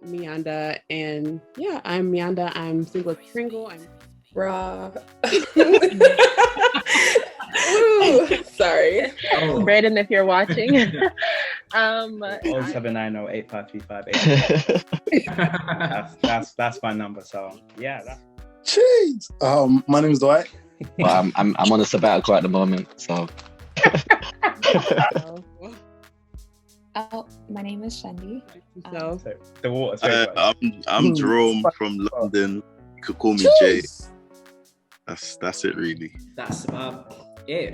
Miyanda, and yeah, I'm Miyanda. I'm single with Pringle. I'm raw. Ooh, sorry. Oh. Brayden, if you're watching. 079085358. That's my number. So yeah. Jeez. My name is Dwight. Well, I'm on a sabbatical at the moment, so. Oh, my name is Shandy. So the water's I'm Jerome from London. You could call me Jay. That's it, really. That's about it.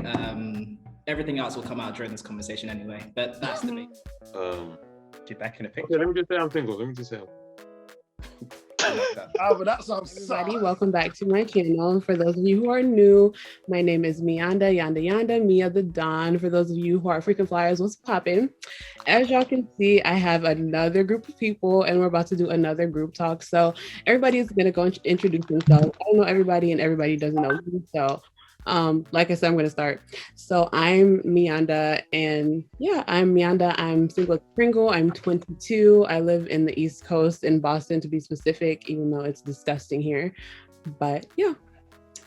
Everything else will come out during this conversation anyway, but that's the big. Get back in the picture. Okay, let me just say I'm single. But that sounds everybody, welcome back to my channel. And for those of you who are new, my name is Miyanda, Yanda, Miya the Don. For those of you who are frequent flyers, what's poppin'? As y'all can see, I have another group of people and we're about to do another group talk. So everybody is gonna go introduce themselves. I don't know everybody and everybody doesn't know me. So like I said, I'm gonna start. So I'm Miyanda, and yeah, I'm Miyanda. I'm single with Pringle. I'm 22. I live in the East Coast in Boston, to be specific, even though it's disgusting here. But yeah,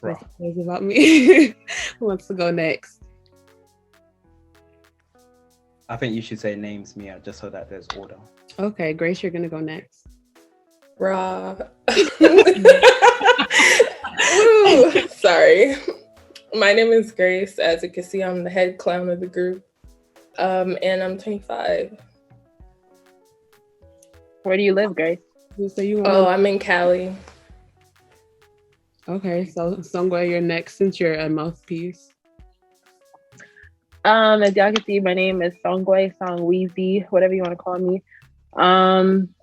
that's about me. Who wants to go next? I think you should say names, Mia, just so that there's order. Okay, Grace, you're gonna go next. Raw. Ooh, sorry. My name is Grace. As you can see, I'm the head clown of the group. And I'm 25. Where do you live, Grace? So I'm in Cali. Okay, so Songwe, you're next since you're a mouthpiece. As y'all can see, my name is Songwe, Songweezy, whatever you want to call me. I'm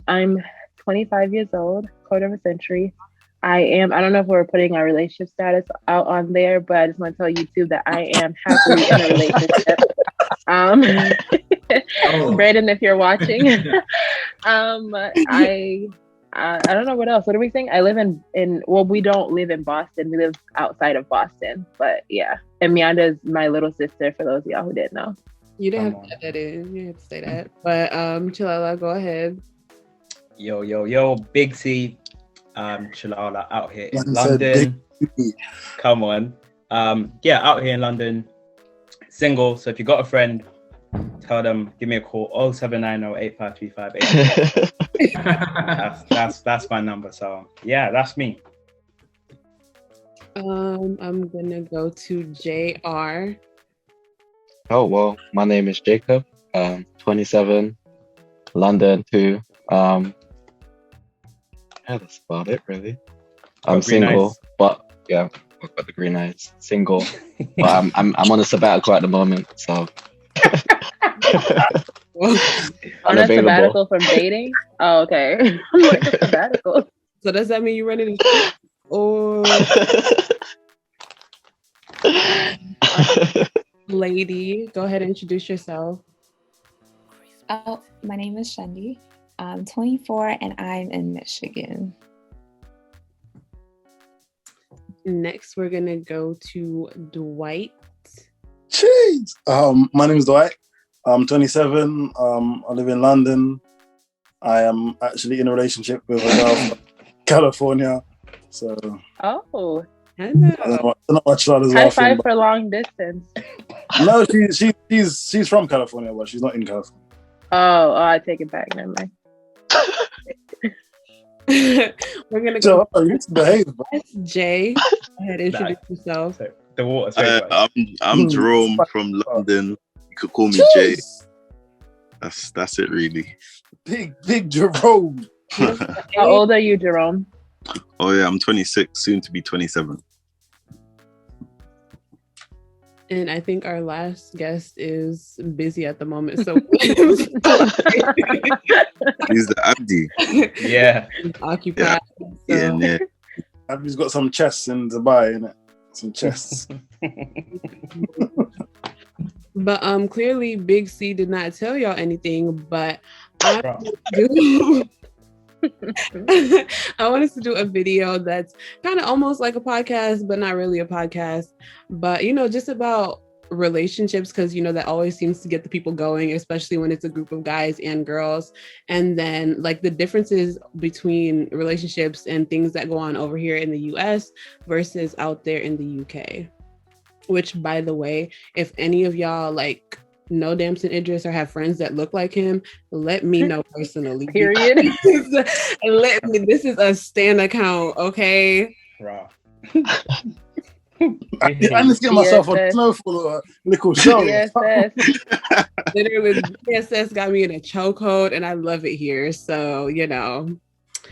25 years old, quarter of a century. I don't know if we're putting our relationship status out on there, but I just want to tell YouTube that I am happily in a relationship. Brayden, if you're watching. I don't know what else. What are we saying? I live well, we don't live in Boston. We live outside of Boston, but yeah. And Miyanda is my little sister, for those of y'all who didn't know. You didn't have to add that in. You didn't have to say that. But Chilala, go ahead. Yo, Big C. Chilala out here in London. Come on. Yeah, out here in London. Single. So if you got a friend, tell them, give me a call, 079085358. That's my number. So yeah, that's me. I'm gonna go to JR. Oh, well, my name is Jacob. 27, London too. Yeah, that's about it, really. I'm single, eyes. But yeah, I've got the green eyes. Single, but I'm on a sabbatical at the moment, so. On a sabbatical from dating? Oh, okay. I'm like, a sabbatical. So does that mean you're running or lady? Go ahead and introduce yourself. Oh, my name is Shandy. I'm 24 and I'm in Michigan. Next, we're gonna go to Dwight. Jeez. My name is Dwight. I'm 27. I live in London. I am actually in a relationship with a girl from California. So. Oh. I know. I don't know what Charlotte's High laughing, five for long distance. No, she's from California, but she's not in California. Oh, I take it back. Never mind. We're gonna go. You behave, bro. That's Jay. Go ahead, introduce yourself. The water's I'm Jerome from London. You could call me Jay. That's it, really. Big Jerome. How old are you, Jerome? Oh yeah, I'm 26, soon to be 27. And I think our last guest is busy at the moment, so he's the Abdi. Yeah, occupied. Yeah, yeah. Abdi's got some chests in Dubai, innit? Some chests. But clearly Big C did not tell y'all anything, but I want us to do a video that's kind of almost like a podcast, but not really a podcast. But just about relationships, because you know that always seems to get the people going, especially when it's a group of guys and girls, and then like the differences between relationships and things that go on over here in the US versus out there in the UK. Which, by the way, if any of y'all like know Damson Idris or have friends that look like him, let me know personally. Period. Let me. This is a stan account, okay? Raw. I just get myself a snowfall or a little show. Literally, PSS got me in a chokehold, and I love it here. So you know.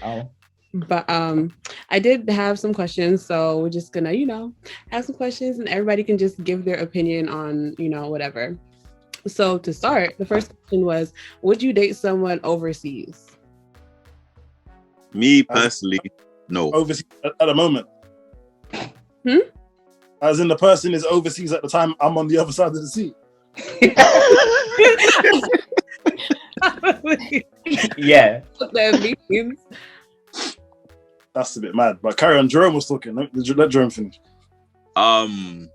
Oh. But I did have some questions, so we're just gonna, you know, ask some questions, and everybody can just give their opinion on, you know, whatever. So to start, the first question was, would you date someone overseas? Me personally, no. Overseas at the moment. As in the person is overseas at the time I'm on the other side of the sea. Yeah. What that means. That's a bit mad. But carry on. Jerome was talking. Let Jerome finish.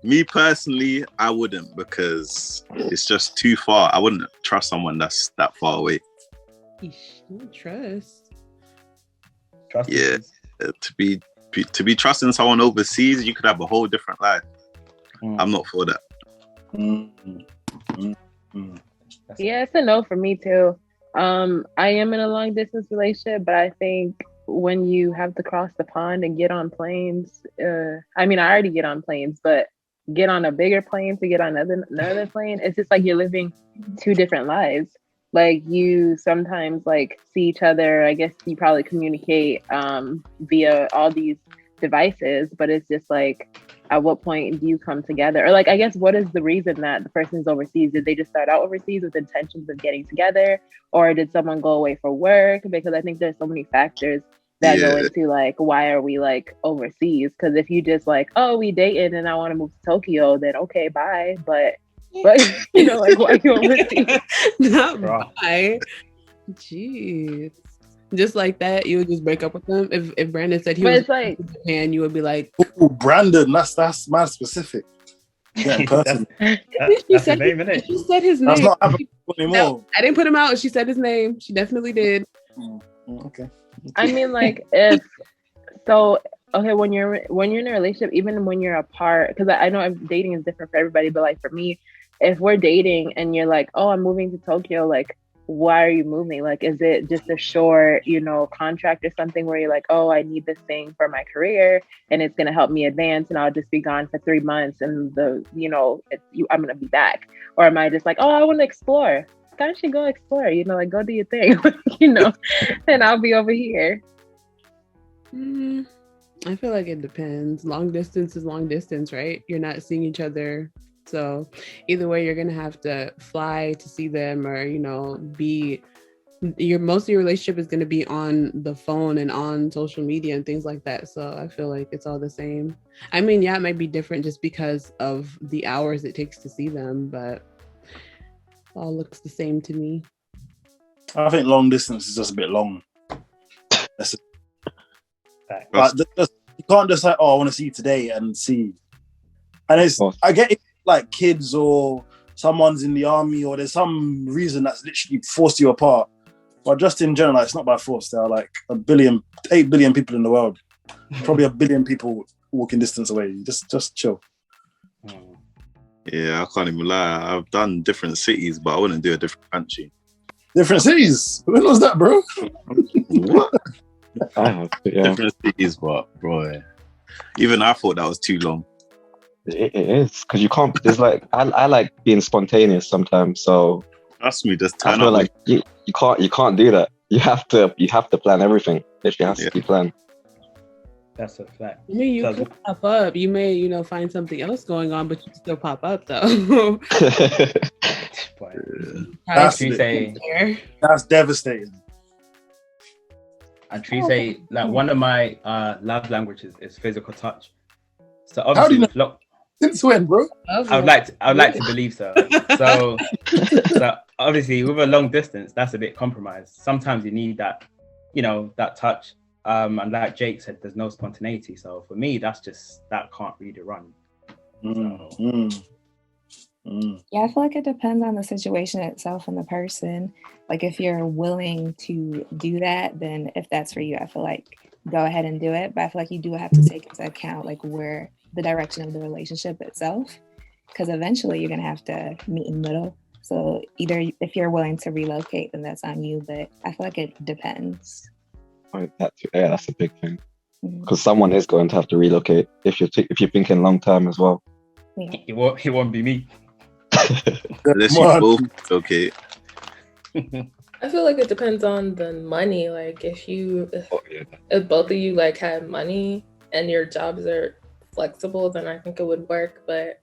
Me personally, I wouldn't, because it's just too far. I wouldn't trust someone that's that far away. Trust. Yeah, to be trusting someone overseas, you could have a whole different life. I'm not for that. Yeah, it's a no for me too. I am in a long distance relationship, but I think when you have to cross the pond and get on planes, I mean, I already get on planes, but get on a bigger plane to get on another plane, it's just like you're living two different lives. Like you sometimes like see each other. I guess you probably communicate via all these devices, but it's just like, at what point do you come together? Or like, I guess, what is the reason that the person's overseas? Did they just start out overseas with intentions of getting together? Or did someone go away for work? Because I think there's so many factors that go into like, why are we like overseas? Because if you just like, oh, we dated and I want to move to Tokyo, then okay, bye. But you know, like, why are you overseas? Not bye. Jeez. Just like that, you would just break up with them. If Brandon said he was like, in Japan, you would be like, "Oh, Brandon, that's mad specific." Yeah, that's his name, isn't it? She said his name. That's not happening anymore. I didn't put him out. She said his name. She definitely did. Okay. I mean, like, if so, okay, when you're in a relationship, even when you're apart, because I know dating is different for everybody, but like for me, if we're dating and you're like, oh, I'm moving to Tokyo, like, why are you moving? Like, is it just a short, you know, contract or something where you're like, oh, I need this thing for my career and it's going to help me advance and I'll just be gone for 3 months and I'm going to be back? Or am I just like, oh, I want to explore? Why don't you go explore? You know, like, go do your thing, you know, and I'll be over here. I feel like it depends. Long distance is long distance, right? You're not seeing each other. So either way, you're going to have to fly to see them, or, you know, most of your relationship is going to be on the phone and on social media and things like that. So I feel like it's all the same. I mean, yeah, it might be different just because of the hours it takes to see them, but it all looks the same to me. I think long distance is just a bit long. Like, you can't just like, oh, I want to see you today and see. And I get it, like kids or someone's in the army or there's some reason that's literally forced you apart. But just in general, it's not by force. There are like 8 billion people in the world. Probably 1 billion people walking distance away. Just chill. Yeah, I can't even lie. I've done different cities, but I wouldn't do a different country. Different cities? When was that, bro? What? Yeah. Different cities, but bro, even I thought that was too long. It is, because you can't. There's like I like being spontaneous sometimes. So trust me, just turn I feel up. like you can't do that. You have to plan everything. It has to be planned. That's a fact. I mean, you could pop up. You may, you know, find something else going on, but you still pop up though. That's devastating. And Trise, like one of my love languages is physical touch. So obviously, how do you know? Since when, bro? I would like to believe so. So obviously, with a long distance, that's a bit compromised. Sometimes you need that, you know, that touch. And like Jake said, there's no spontaneity. So for me, that can't really run. Yeah, I feel like it depends on the situation itself and the person. Like if you're willing to do that, then if that's for you, I feel like go ahead and do it. But I feel like you do have to take into account like where the direction of the relationship itself, because eventually you're gonna have to meet in the middle. So either if you're willing to relocate, then that's on you. But I feel like it depends. That's a big thing. Because someone is going to have to relocate if you're thinking long term as well. Yeah. It won't be me. Unless you both okay. I feel like it depends on the money. Like if both of you like had money and your jobs are flexible, then I think it would work. But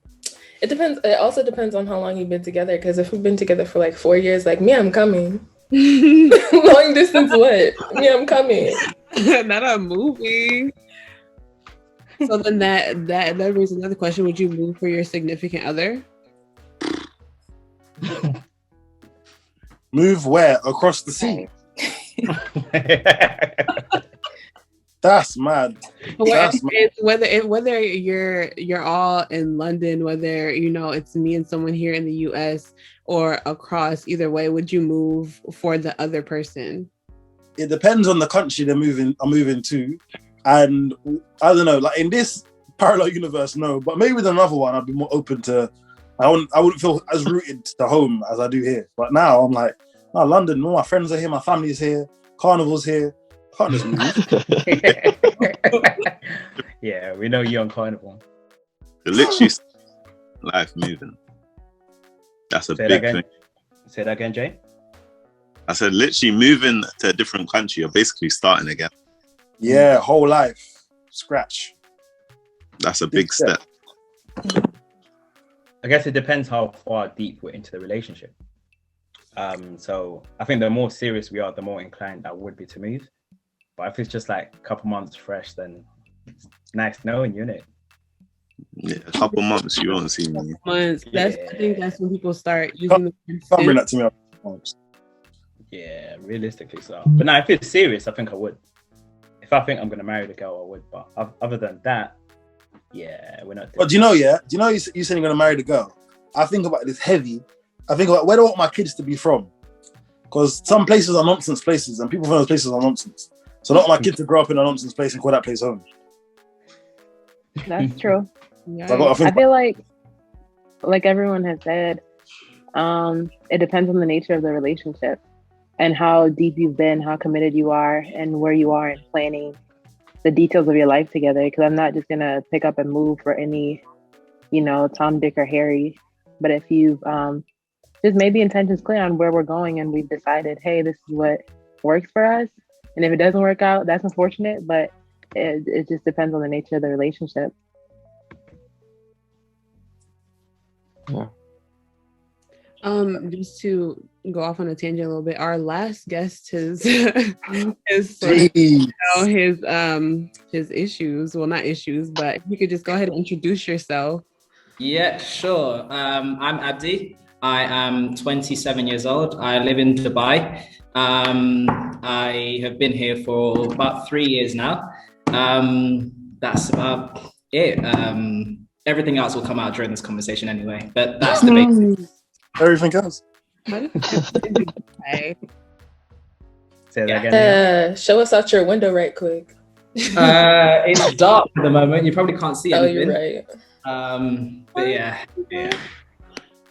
it depends. It also depends on how long you've been together. Because if we've been together for like 4 years, like me, I'm coming. Long distance, what? Me, I'm coming. Not a movie. So then that brings another question. Would you move for your significant other? Move where? Across the sea? That's mad. Whether you're all in London, whether it's me and someone here in the US or across, either way, would you move for the other person? It depends on the country I'm moving to. And I don't know, like in this parallel universe, no, but maybe with another one, I'd be more open to. I wouldn't feel as rooted to home as I do here. But now I'm like, no, London, all my friends are here, my family's here, Carnival's here. I can't just move. Yeah, we know you on Carnival. Literally, life moving. That's a big thing. Say that again, Jay. I said, literally moving to a different country, you're basically starting again. Yeah, whole life, scratch. That's a big step. I guess it depends how far deep we're into the relationship. So I think the more serious we are, the more inclined I would be to move. But if it's just like a couple months fresh, then it's nice knowing you, innit? Yeah, a couple months you won't see me. I think that's when people start using the Can't bring that to me. Yeah, realistically so. But now if it's serious, I think I would. If I think I'm gonna marry the girl, I would. But other than that, yeah, we're not. But do you know you said you're gonna marry the girl. I think about this heavy. I think about where do I want my kids to be from? Because some places are nonsense places, and people from those places are nonsense. So I don't want my kids to grow up in a nonsense place and call that place home. That's true. Yeah. So I feel like everyone has said, it depends on the nature of the relationship and how deep you've been, how committed you are, and where you are in planning the details of your life together. Because I'm not just gonna pick up and move for any, Tom, Dick, or Harry. But if you've just made the intentions clear on where we're going and we've decided, hey, this is what works for us. And if it doesn't work out, that's unfortunate, but it just depends on the nature of the relationship. Yeah. Just to go off on a tangent a little bit, our last guest his issues. Well, not issues, but you could just go ahead and introduce yourself. Yeah, sure. I'm Abdi. I am 27 years old. I live in Dubai. I have been here for about 3 years now. That's about it. Everything else will come out during this conversation anyway, but that's the basics. Everything else. Okay. Say that again. Show us out your window right quick. It's dark at the moment. You probably can't see anything. Oh, you're right. But yeah.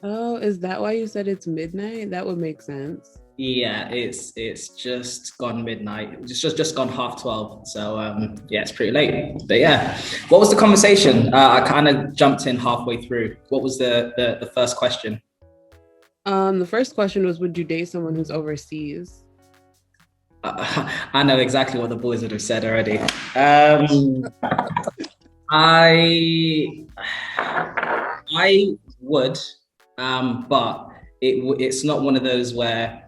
Oh, is that why you said it's midnight? That would make sense. Yeah, it's just gone midnight. It's just gone 12:30. So yeah, it's pretty late. But yeah, what was the conversation? I kind of jumped in halfway through. What was the first question? The first question was, would you date someone who's overseas? I know exactly what the boys would have said already. I would, but it's not one of those where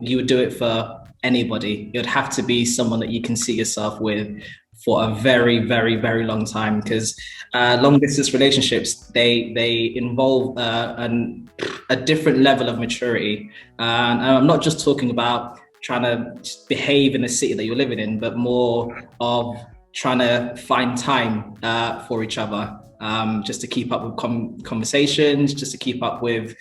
you would do it for anybody. It would have to be someone that you can see yourself with for a very, very, very long time, because long distance relationships, they involve a different level of maturity. And I'm not just talking about trying to behave in the city that you're living in, but more of trying to find time for each other. just to keep up with conversations, just to keep up with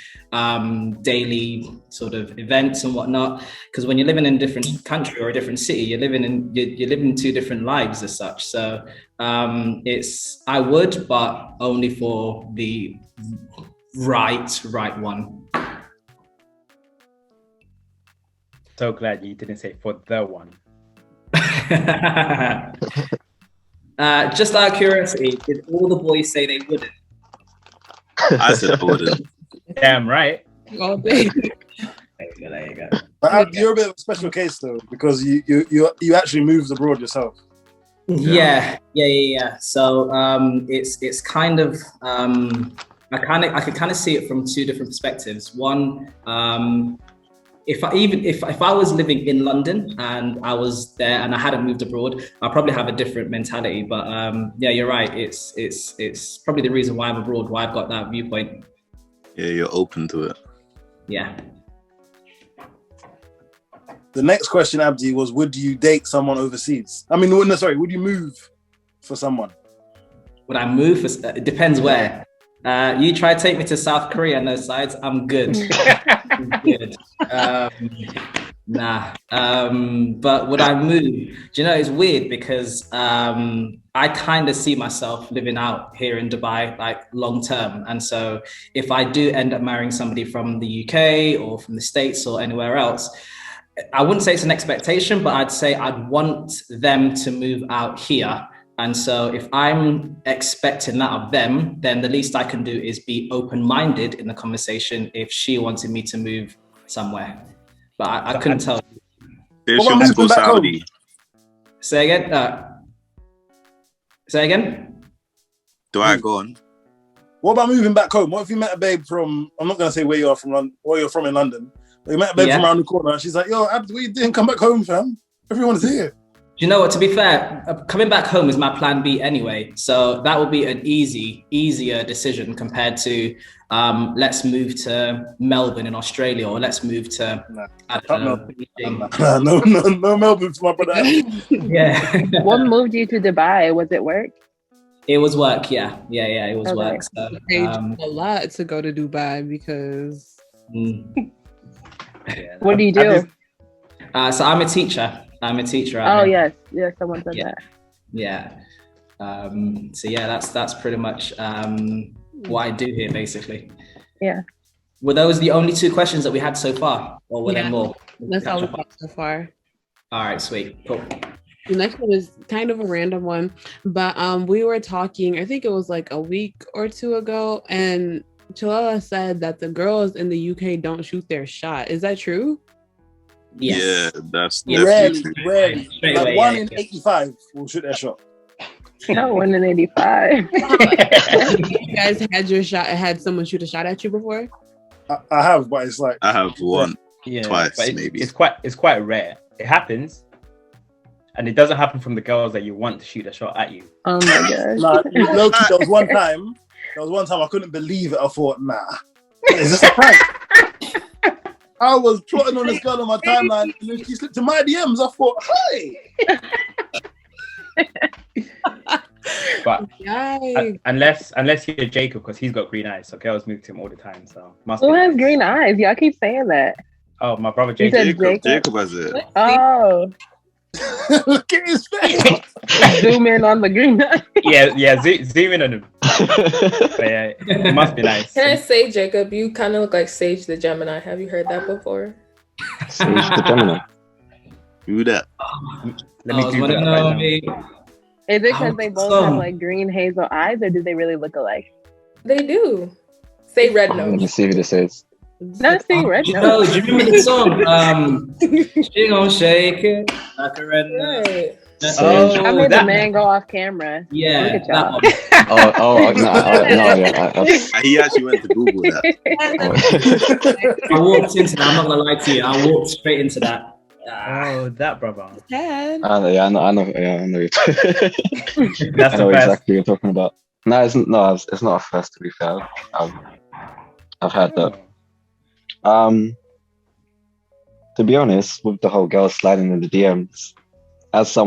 daily sort of events and whatnot. Because when you're living in a different country or a different city, you're living two different lives as such. So I would, but only for the right one. So glad you didn't say for the one. Just out of curiosity, did all the boys say they wouldn't? I said I wouldn't. Damn right. All day. There you go. But you're a bit of a special case though, because you actually moved abroad yourself. Yeah. So it's kind of I could kind of see it from two different perspectives. One, if I was living in London and I was there and I hadn't moved abroad, I'll probably have a different mentality. But yeah, you're right. It's probably the reason why I'm abroad, why I've got that viewpoint. Yeah, you're open to it. Yeah. The next question, Abdi, was: would you date someone overseas? I mean, no, sorry. Would you move for someone? Would I move? It depends where. You try to take me to South Korea and those sides, I'm good. I'm good. Nah. But would I move? Do you know, it's weird because I kind of see myself living out here in Dubai, like long term. And so if I do end up marrying somebody from the UK or from the States or anywhere else, I wouldn't say it's an expectation, but I'd say I'd want them to move out here. And so if I'm expecting that of them, then the least I can do is be open-minded in the conversation if she wanted me to move somewhere. But I couldn't tell. If she wants to go Saudi. Say again? Say again? Do I go on? What about moving back home? What if you met a babe from, I'm not going to say where you are from London, where you're from in London, but you met a babe from around the corner and she's like, yo, Abdi, what you doing? Come back home, fam. Everyone's here. Do you know what? To be fair, coming back home is my plan B anyway. So that would be an easier decision compared to let's move to Melbourne in Australia, or let's move to no Melbourne for my brother. Yeah. What moved you to Dubai? Was it work? It was work. Yeah. It was work. So, it paid a lot to go to Dubai because. What do you do? So I'm a teacher. Oh here. Yes, someone said that. Yeah. So yeah, that's pretty much what I do here, basically. Yeah. Were those the only two questions that we had so far, or were there more? That's all we got so far. All right, sweet, cool. The next one is kind of a random one, but we were talking, I think it was like a week or two ago, and Chalala said that the girls in the UK don't shoot their shot. Is that true? Yes. Yeah, that's rarely. Straight Like away, 1 in 85 will shoot their shot. Not 1 in 85. You guys had someone shoot a shot at you before? I have, but it's like I have twice, but maybe. It's quite rare. It happens, and it doesn't happen from the girls that you want to shoot a shot at you. Oh my gosh. Nah, there was one time I couldn't believe it. I thought, nah, is this a prank? I was plotting on this girl on my timeline, and then she slipped to my DMs. I thought, hey. But unless you're Jacob, because he's got green eyes, so girls move to him all the time. So who has green eyes? Y'all keep saying that. Oh, my brother Jacob. Jacob has it. Oh. Look at his face. Zoom in on the green eye. Yeah. Zoom in on him. But yeah, it must be nice. Can I say, Jacob, you kind of look like Sage the Gemini. Have you heard that before? Sage the Gemini. Do that. Let me do that right now. Is it because they both have like green hazel eyes, or do they really look alike? They do. Say red Let me nose. see who this is. Not saying red No, nose. do you remember the song? She gon' shake it like a red nose. Right. I made the man go off camera. Yeah, Look at that y'all. one. Yeah. He actually went to Google that. I walked into that. I'm not gonna lie to you. I walked straight into that. Oh, that brother. I know. I know. That's I know the best. exactly what you're talking about. No, it's not a first. To be fair, I've had that. To be honest, with the whole girl sliding in the DMs, as I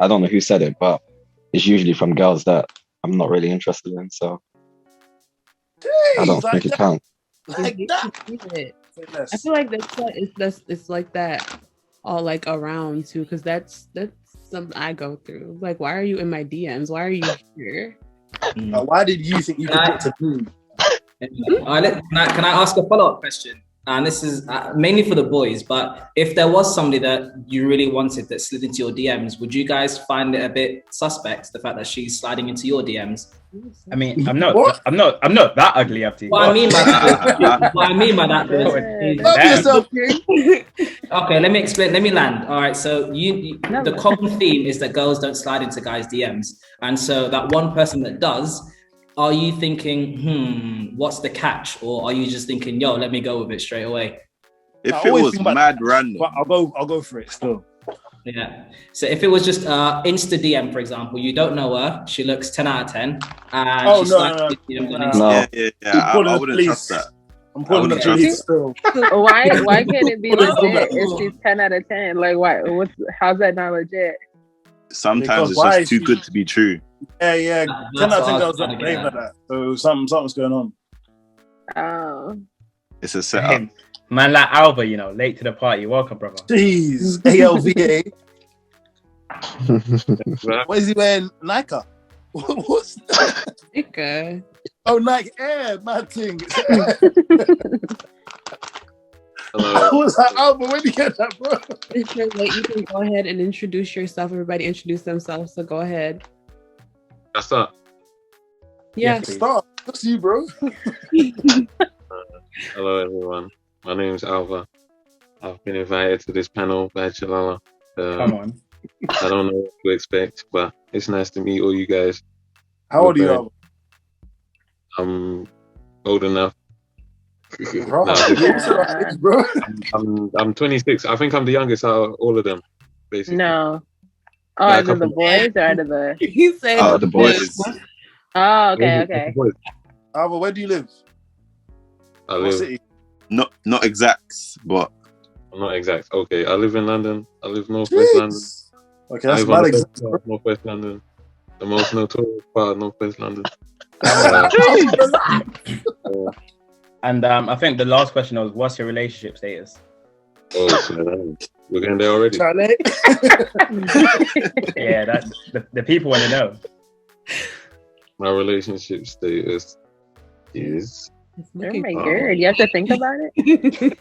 don't know who said it, but it's usually from girls that I'm not really interested in. So Jeez, I don't think it counts. Like that. I feel like it's like that all like around too, because that's something I go through. Like, why are you in my DMs? Why are you here? Why did you think you could talk to me? Can I ask a follow-up question? And this is mainly for the boys, but if there was somebody that you really wanted that slid into your DMs, would you guys find it a bit suspect, the fact that she's sliding into your DMs? I mean, I'm not that ugly up to you. What I mean by that is, Love yourself, King. okay, let me explain. Let me land. All right. So the common theme is that girls don't slide into guys' DMs, and so that one person that does, are you thinking, what's the catch, or are you just thinking, yo, let me go with it straight away? If it was mad random, I'll go for it still. Yeah. So if it was just Insta DM, for example, you don't know her, she looks 10 out of 10, and she's No. yeah. I wouldn't trust that. I'm calling the police still. Why can't it be legit if she's 10 out of 10? Like, why? How's that not legit? Sometimes it's just too good to be true. Yeah. 10 out of 10 girls don't behave like that. So something's going on. Oh. It's a setup. Man like Alva, late to the party. Welcome, brother. Jeez, ALVA. What is he wearing? Nike? What's that? Nike. Oh, Nike Air, mad thing. Hello. I was like, Alva, where did you get that, bro? It's your late. You can go ahead and introduce yourself. Everybody introduce themselves. So go ahead. That's up. Yeah. Stop. That's you, bro. Hello, everyone. My name's Alva. I've been invited to this panel by Chalala. Come on. I don't know what to expect, but it's nice to meet all you guys. How old are you, Alva? I'm old enough. Bro. I'm 26. I think I'm the youngest out of all of them, basically. No. Oh, out of the boys or out of the... He said the boys. Oh, okay. Alva, where do you live? I What live... city? Not exacts, but I'm not exact. Okay, I live in London. I live Northwest London. Okay, that's I live on bad the exact. west part of Northwest London. The most notorious part of Northwest London. And I think the last question was, what's your relationship status? Oh, so we're getting there already. Charlie? Yeah, that's the people want to know. My relationship status is... Oh my god, you have to think about it?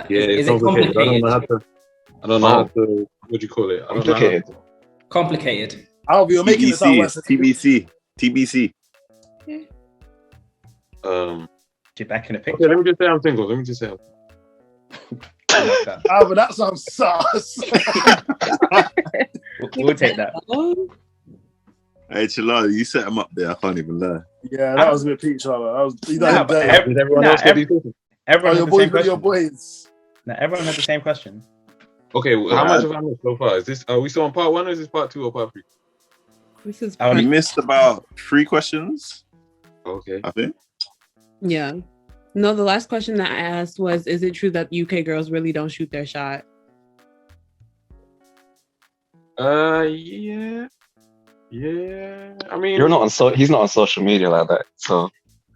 Yeah, it's complicated. I don't know how to, what do you call it? I don't know. Complicated. Alva, you're making it sound worse. TBC. Get back in the Okay, picture. let me just say I'm single. Alva, that sounds sus. We'll take that. Hey, Chalala, you set him up there. I can't even lie. Yeah, that was a bit peach, Alva. That was you Nah, done but dirty. Did everyone else get these questions? Everyone your had the boys same with your question. boys. Now, everyone had the same question. Okay, well, how much have I missed so far? Is this, are we still on part 1 or is this part 2 or part 3? This is We missed about 3 questions, Okay. I think. yeah. No, the last question that I asked was, is it true that UK girls really don't shoot their shot? Yeah. I mean, He's not on social media like that. So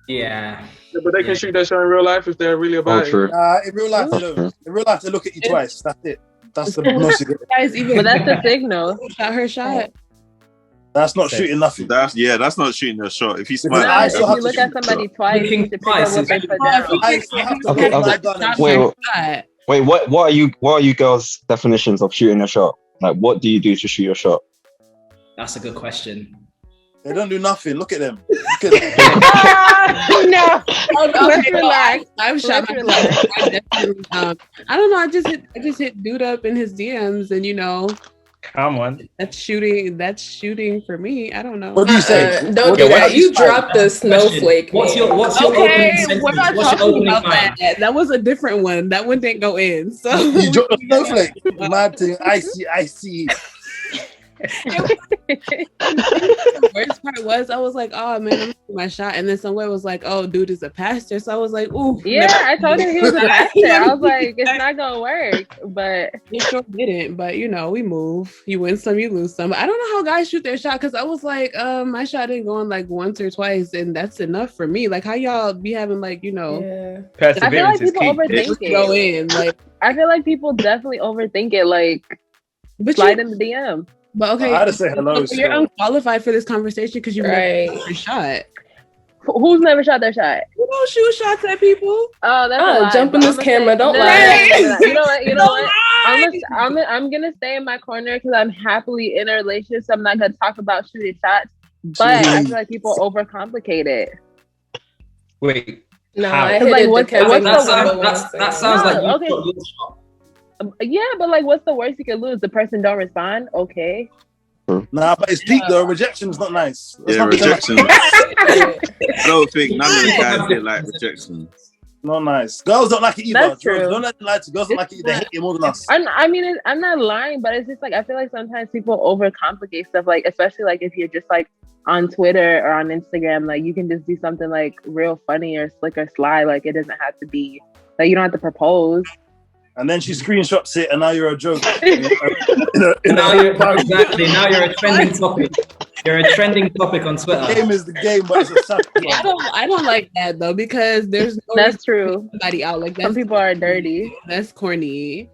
Yeah. but they can shoot that shot in real life if they're really about it. true. In real life, they don't. In real life, they look at you twice. That's it. That's the most you get. Guys, even But that's the signal. shot her shot. That's not shooting nothing. That's not shooting a shot. If you Because smile, I If still have you to look at shoot somebody shot. twice, you should pick up what they put down. I still have to Okay, hold my okay. gun and Wait, Shot. Wait, what are you girls' definitions of shooting a shot? Like, what do you do to shoot your shot? That's a good question. They don't do nothing. Look at them. Look at them. No. Let's relax. I've shot Let's my relax. I definitely, I don't know. I just hit dude up in his DMs, and Come on. that's shooting for me. I don't know. What do you say? Don't do that. You dropped the snowflake. What's your Okay, opening we're not sentence? What's your talking opening about line? that. That was a different one. That one didn't go in. So You dropped the snowflake. Mad thing. I see. The worst part was I was like, oh man, I'm taking my shot, and then someone was like, oh, dude is a pastor, so I was like, ooh. Yeah, I told him he was a pastor. I was like, it's not gonna work, but it sure didn't. But you know, we move. You win some, you lose some. But I don't know how guys shoot their shot because I was like, my shot didn't go on like once or twice, and that's enough for me. Like, how y'all be having like, you know, perseverance is key. Overthink it. Go in like. I feel like people definitely overthink it. Like, but slide in the DM. But okay, I had to say hello. You're unqualified for this conversation because you've never shot your shot. Who's never shot their shot? You don't shoot shots at people. Oh, that's jump in this camera. Don't lie. You know what? You know what? I'm gonna stay in my corner because I'm happily in a relationship. So I'm not gonna talk about shooting shots. But I feel like people overcomplicate it. Wait. No, I hit like, it. That sounds like you okay. your shot. Yeah, but like, what's the worst you could lose? The person don't respond. Okay. Nah, but it's deep though. Rejection's not nice. Yeah, rejection. I don't think none of the guys did like rejection. Not nice. Girls don't like it either. That's true. Don't let them lie to girls. Don't like it. They hate it more than us. I mean, I'm not lying, but it's just like I feel like sometimes people overcomplicate stuff. Like, especially like if you're just like on Twitter or on Instagram, like you can just do something like real funny or slick or sly. Like it doesn't have to be like you don't have to propose. And then she screenshots it, and now you're a joke. Now you're a trending topic. You're a trending topic on Twitter. The game is the game, but it's a suck. I don't like that though because there's no that's true. Somebody out like that. Some people are dirty. That's corny.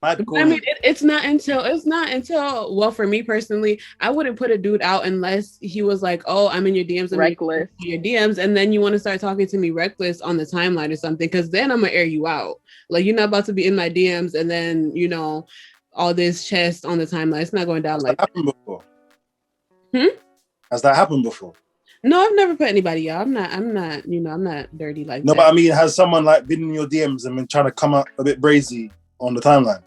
I mean, it's not until well, for me personally, I wouldn't put a dude out unless he was like, oh, I'm in your DMs, reckless, your DMs, and then you want to start talking to me reckless on the timeline or something, because then I'm gonna air you out. Like you're not about to be in my DMs and then you know all this chest on the timeline. It's not going down like that. Happened before? Has that happened before? No, I've never put anybody out. I'm not dirty like that. No, but I mean, has someone like been in your DMs and been trying to come up a bit brazy on the timeline?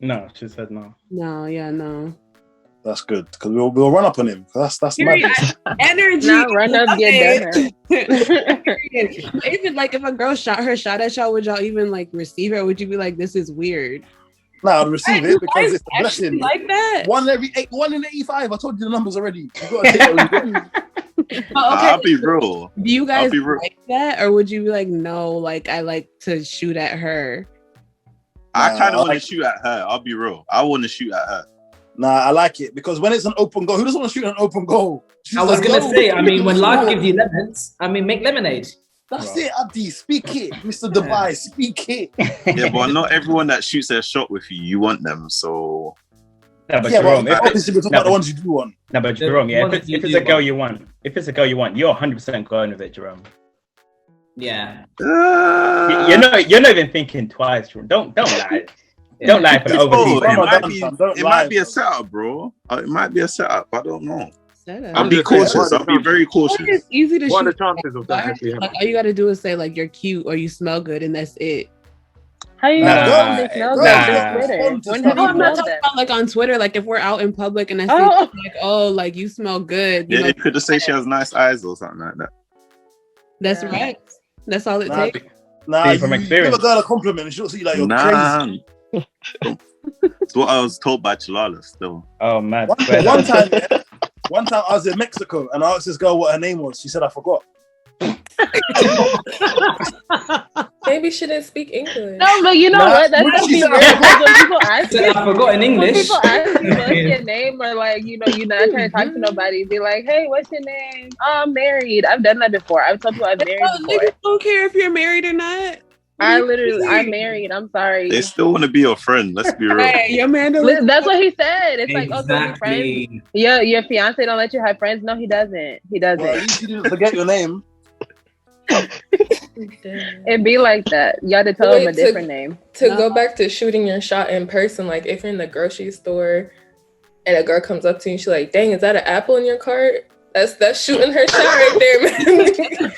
No, she said no. No. That's good because we'll run up on him. That's my energy. Not run up, get done. Even like if a girl shot her shot at y'all, would y'all even like receive it? Or would you be like, this is weird? No, I'd receive it because it's a blessing. Like that. 1 in 85. I told you the numbers already. You gotta take what you get. I'll be real. Do you guys like that, or would you be like, no, like I like to shoot at her? I kind of want to shoot at her. I'll be real. I want to shoot at her. Nah, I like it because when it's an open goal, who doesn't want to shoot an open goal? I was gonna say, I mean, when life gives you lemons, I mean, make lemonade. That's it, Abdi. Speak it, Mr. Dubai. Speak it. Yeah, but not everyone that shoots their shot with you want them. So. No, but Jerome, obviously we're talking about the ones you do want. No, but Jerome, yeah, if it's a girl you want, you're 100% going with it, Jerome. Yeah. You're not even thinking twice, Jerome. Don't lie. Don't lie for the overseas. It might be a setup, bro. It might be a setup. I don't know. I'll be cautious. I'll be very cautious. It's easy to what are shoot. the chances of that actually happening? Like all you got to do is say like you're cute or you smell good, and that's it. How you know they smell good? I'm not talking about like on Twitter. Like if we're out in public and I see like, oh, like you smell good. Yeah, they could just say she has nice eyes or something like that. That's right. That's all it takes. Nah, from experience. Give a girl a compliment and she'll see like you're crazy. That's what I was told by Chalala still. Oh man. One time I was in Mexico and I asked this girl what her name was. She said I forgot. Maybe she didn't speak English. No, but you know what? That's gonna be weird when people ask you. I forgot in English. When people ask you what's your name, or like you're not trying to talk to nobody, be like, "Hey, what's your name?" Oh, I'm married. I've done that before. I've told people I'm married before. Niggas don't care if you're married or not. I'm married. I'm sorry. They still want to be your friend. Let's be real. Hey, your man. That's what he said. It's exactly. like, okay, friends. Yeah, your fiance don't let you have friends. No, he doesn't. He doesn't. Well, you didn't forget your name. It'd be like that. You had to tell him a different name. To go back to shooting your shot in person, like if you're in the grocery store and a girl comes up to you and she's like, dang, is that an apple in your cart? That's shooting her shot right there, man.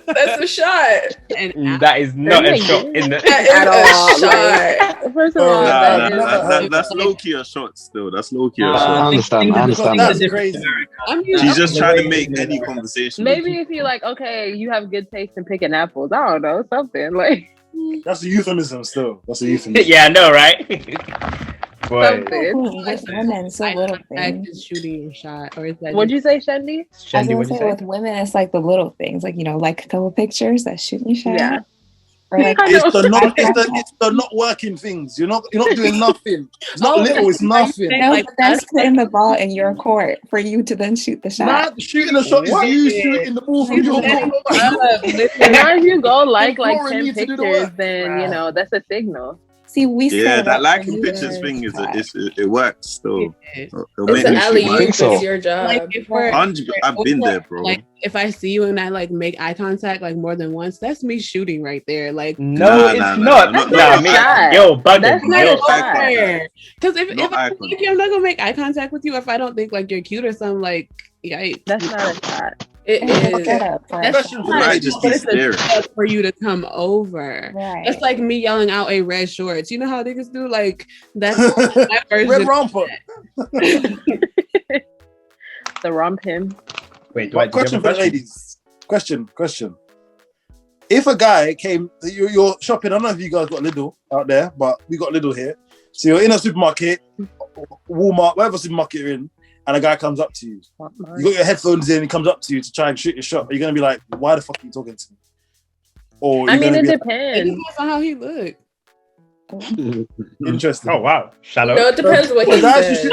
That's a shot. And that is not a shot in the at all. Shot. First of all, that's low key a shot still. That's low key a shot. I understand. That's crazy. She's just trying to make any conversation. Maybe if you're like, okay, you have good taste in picking apples. I don't know, something like. That's a euphemism still. That's a euphemism. Yeah, I know, right? Boy. With women, it's a little thing. Is shooting your shot, or is that? What'd you say, Shandy? I was gonna say with women, it's like the little things, like like a couple pictures that shoot your shot. Yeah. Or like it's the not working things. You're not doing nothing. It's not little. It's nothing. No, but that's putting the ball in your court for you to then shoot the shot. Not shooting the shot is you shooting the ball from your court. Now if you go like 10 pictures, then that's a signal. See, that liking pictures thing it works still. It's an alley-oop. It's your job. I've been there, bro. Like if I see you and I make eye contact more than once, that's me shooting right there. Like no, it's not. That's not me. Yo, bugging. That's not fair. Because if I think I'm not gonna make eye contact with you if I don't think you're cute or something. Yikes. That's not a shot. It is. That's for you to come over. Right. It's like me yelling out a red shorts. You know how niggas do? That's my version. Red romper. The romp him. Wait, question for the ladies. Question. If a guy came, you're shopping. I don't know if you guys got Lidl out there, but we got Lidl here. So you're in a supermarket, Walmart, whatever supermarket you're in, and a guy comes up to you. You got your headphones in, he comes up to you to try and shoot your shot. Are you going to be like, why the fuck are you talking to me? Or it depends. It depends on how he look. Interesting. Oh, wow. Shallow. No, it depends what he says.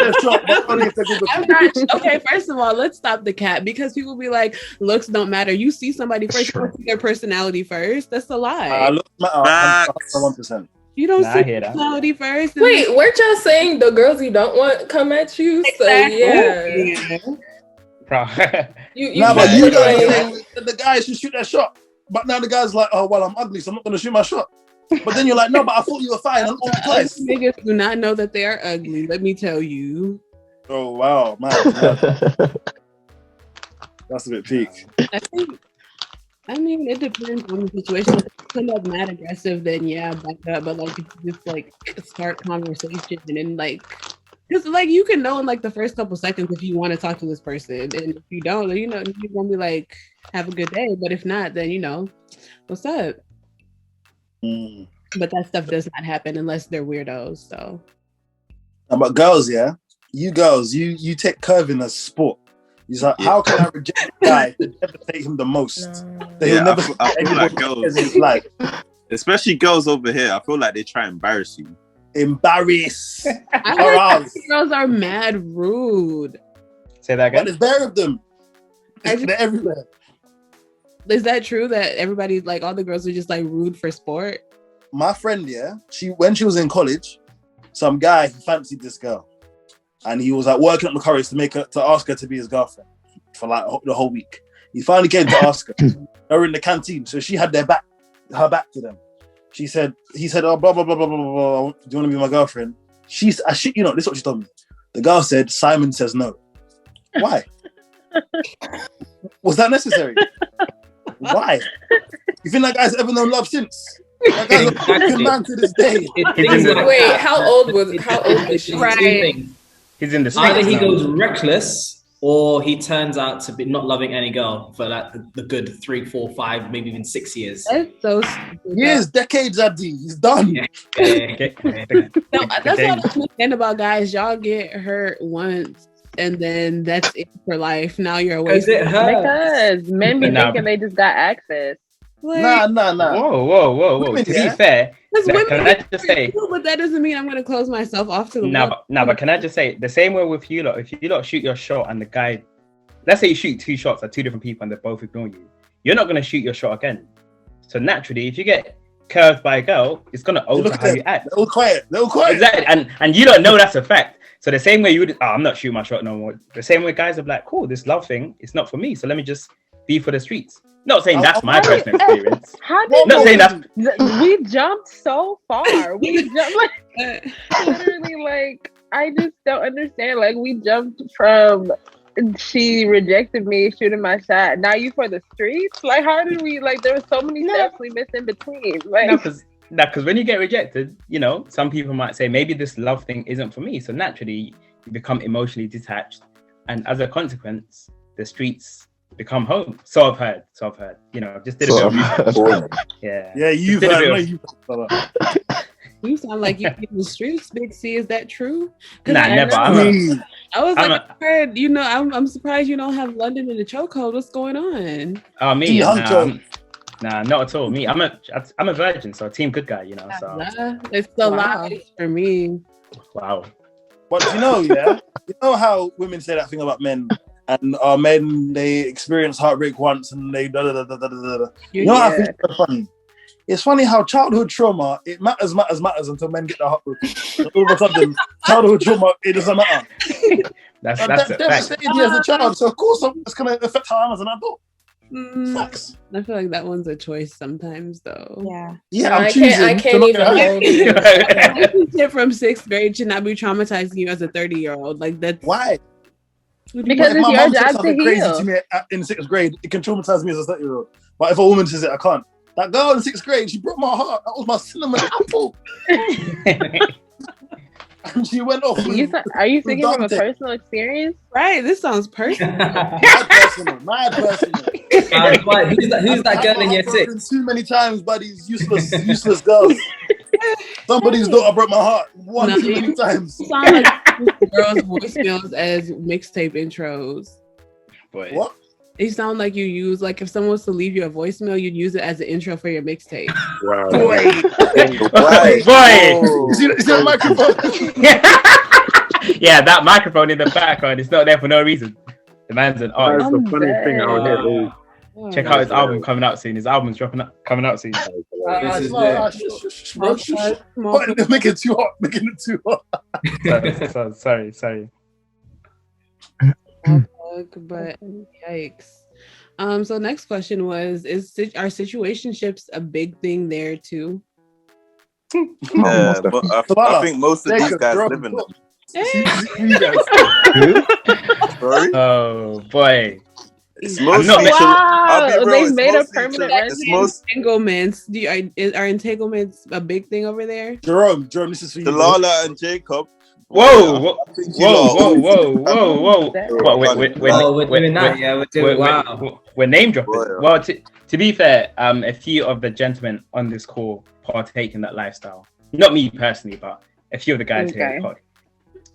Okay, first of all, let's stop the cap because people be like, looks don't matter. You see somebody first, you see their personality first. That's a lie. Looks matter 1%. You don't see personality first. Wait, weren't y'all saying the girls you don't want come at you? Exactly. So yeah. But you guys saying the guy should shoot that shot. But now the guy's like, oh well, I'm ugly, so I'm not gonna shoot my shot. But then you're like, no, but I thought you were fine. I'm twice. Niggas do not know that they are ugly. Let me tell you. Oh wow, man. That's a bit peak. I mean, it depends on the situation. If you come up mad aggressive, then back up. But if you just start conversation and then because you can know in the first couple seconds if you want to talk to this person, and if you don't, then you're gonna be like, have a good day. But if not, then what's up. But that stuff does not happen unless they're weirdos. So, but girls, you girls, you take curving as sport. He's like, how can I reject a guy to never take him the most? I feel like girls, especially girls over here, I feel like they try to embarrass you. Embarrass. I heard girls are mad rude. Say that again. But there's bare of them. They're everywhere. Is that true that everybody, all the girls are just rude for sport? My friend, when she was in college, some guy fancied this girl. And he was working up the courage to ask her to be his girlfriend for the whole week. He finally came to ask her. They were in the canteen, so she had her back to them. He said, oh, blah, blah, blah, blah, blah, blah. Do you want to be my girlfriend? This is what she told me. The girl said, Simon says no. Why? Was that necessary? Why? You think that guy's ever known love since? That guy's a fucking man to this day. Wait, how old was she? Right. He's in the Either he goes reckless or he turns out to be not loving any girl for the good 3, 4, 5, maybe even 6 years. That's so stupid. Years, decades, Abdi. He's done. That's what I understand about guys. Y'all get hurt once and then that's it for life. Now you're away. Because men be thinking they just got access. Nah. Whoa. To be fair, can I just say? But that doesn't mean I'm going to close myself off to the world. But can I just say the same way with you lot? If you lot shoot your shot and the guy, let's say you shoot 2 shots at 2 different people and they both ignore you, you're not going to shoot your shot again. So naturally, if you get curved by a girl, it's going to alter how you act. They're all quiet. Exactly, and you don't know that's a fact. So the same way you would, I'm not shooting my shot no more. The same way guys are like, cool, this love thing, it's not for me. So let me just be for the streets. Not saying that's my personal experience. We jumped so far. We jumped literally I just don't understand. We jumped from she rejected me shooting my shot. Now you for the streets? How did we there were so many steps we missed in between. Because when you get rejected, some people might say maybe this love thing isn't for me. So naturally you become emotionally detached, and as a consequence, the streets become home. So I've heard. Just did a bit of research. Yeah, you've heard. You sound like you in the streets, Big C. Is that true? Nah, never. I was like, I heard, you know, I'm surprised you don't have London in the chokehold. What's going on? Oh, me? Nah, not at all. Me, I'm a virgin, so a team good guy, you know. So it's the lies for me. Wow. But you know, you know how women say that thing about men, and men they experience heartbreak once and they da da da da da da. You know what I think is funny? It's funny how childhood trauma, it matters until men get the heartbreak. All of a sudden, childhood trauma, it doesn't matter. That's devastated me as a child, so of course it's going to affect how I am as an adult. Facts. I feel like that one's a choice sometimes, though. Yeah, no, I can't even hold it. From 6th grade should not be traumatizing you as a 30-year-old. Like that's why. Because it's your job to crazy heal. To me in 6th grade, it can traumatize me as a 30-year-old. But if a woman says it, I can't. That girl in 6th grade, she broke my heart. That was my cinnamon apple. And she went off. Are you thinking from a personal experience? Right. This sounds personal. Mad personal. Who's that girl in year 6? Too many times by these useless girls. Somebody's daughter broke my heart too many times. You sound like girls' voicemails as mixtape intros. Boy. What? They sound like you use, like, if someone was to leave you a voicemail, you'd use it as an intro for your mixtape. Wow. Boy. Boy. See that microphone? Yeah, that microphone in the background is not there for no reason. The man's an artist. That's the funny thing out here. Check out his album coming out soon. His album's coming out soon. Making it too hot. Sorry. But yikes. So next question was, are situationships a big thing there too? Yeah, but I think most of these guys live in them. Sorry? Oh boy. It's mostly they've made a permanent residence. Entanglements. Are entanglements a big thing over there? Jerome, this is for you. Delala and Jacob. Whoa! We're name dropping. Well, to be fair, a few of the gentlemen on this call partake in that lifestyle. Not me personally, but a few of the guys here.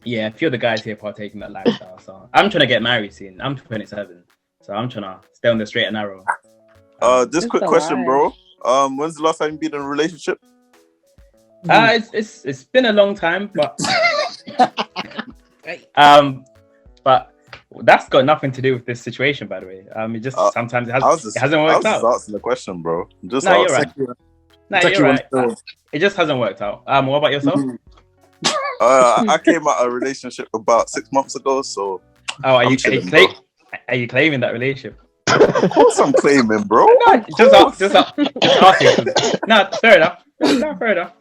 A few of the guys here partake in that lifestyle. So I'm trying to get married soon. I'm 27, so I'm trying to stay on the straight and narrow. Just quick question, bro. When's the last time you've been in a relationship? It's been a long time, but but that's got nothing to do with this situation, by the way. It just sometimes it hasn't worked out. I was just asking the question, bro. You're right. You're right. It just hasn't worked out. What about yourself? I came out of a relationship about 6 months ago, so. Oh, are you claiming that relationship? Of course I'm claiming, bro. No, just asking. No, fair enough. Fair enough.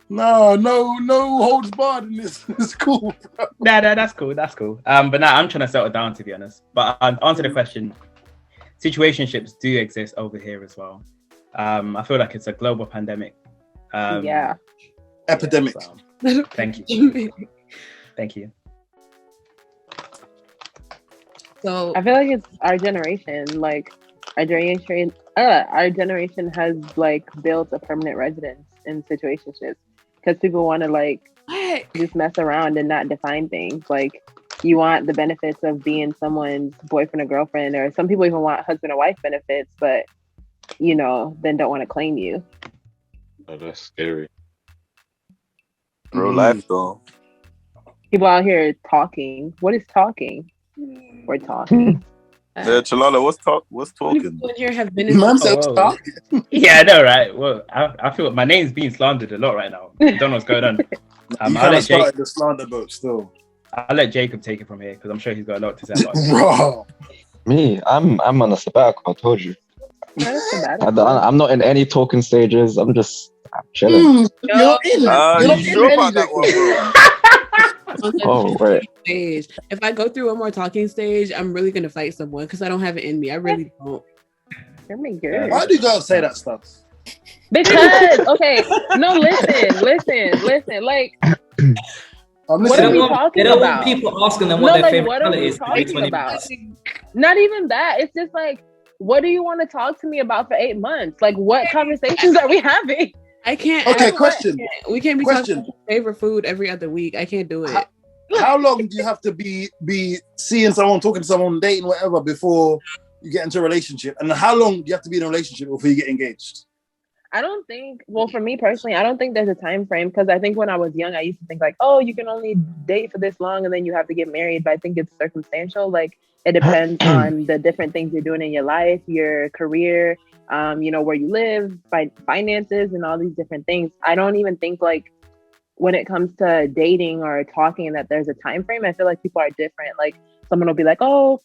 No holds barred in this. It's cool, bro. Nah, that's cool. But I'm trying to settle down, to be honest. But answer the question. Situationships do exist over here as well. I feel like it's a global pandemic. Epidemic. So, thank you. So I feel like it's our generation. Like our generation has like built a permanent residence in situationships because people want to like just mess around and not define things. Like you want the benefits of being someone's boyfriend or girlfriend, or some people even want husband or wife benefits, but then don't want to claim you. Oh, that's scary. Real life though. People out here talking. What is talking? We're talking. Chalala, what's talking? Here have been talking. Yeah, I know, right? Well, I feel my name's being slandered a lot right now. I don't know what's going on. I'll let Jacob the slander boat still. I'll let Jacob take it from here because I'm sure he's got a lot to say about it. Bro. Me, I'm on a sabbatical. I told you. I'm not in any talking stages. I'm chilling. You're in. You sure about that one, bro? Oh, right. Stage. If I go through one more talking stage, I'm really gonna fight someone because I don't have it in me. I really don't. Why do you guys say that stuff? Because no, listen. Like, what are we talking about? People asking them what their favorite color is. Not even that. It's just like, what do you want to talk to me about for 8 months? Like, what conversations are we having? I can't. Okay, question. We can't be talking about favorite food every other week. I can't do it. How long do you have to be seeing someone, talking to someone, dating, whatever, before you get into a relationship? And how long do you have to be in a relationship before you get engaged? I don't think, well, for me personally, I don't think there's a time frame, because I think when I was young, I used to think like, oh, you can only date for this long and then you have to get married. But I think it's circumstantial. Like, it depends on the different things you're doing in your life, your career, where you live, finances, and all these different things. I don't even think like when it comes to dating or talking that there's a time frame. I feel like people are different. Like, someone will be like, oh,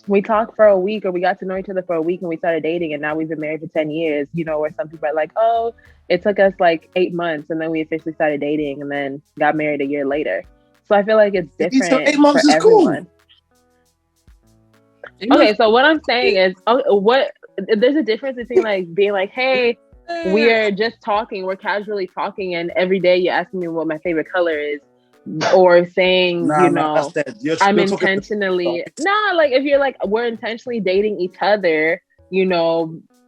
we talked for a week, or we got to know each other for a week and we started dating and now we've been married for 10 years, where some people are like, oh, it took us like 8 months and then we officially started dating and then got married a year later. So I feel like it's different. So 8 months for is everyone. Cool. Okay, so what I'm saying is, there's a difference between like being like, hey, we are just talking, we're casually talking, and every day you're asking me what my favorite color is, or saying, I'm intentionally like, if you're like, we're intentionally dating each other,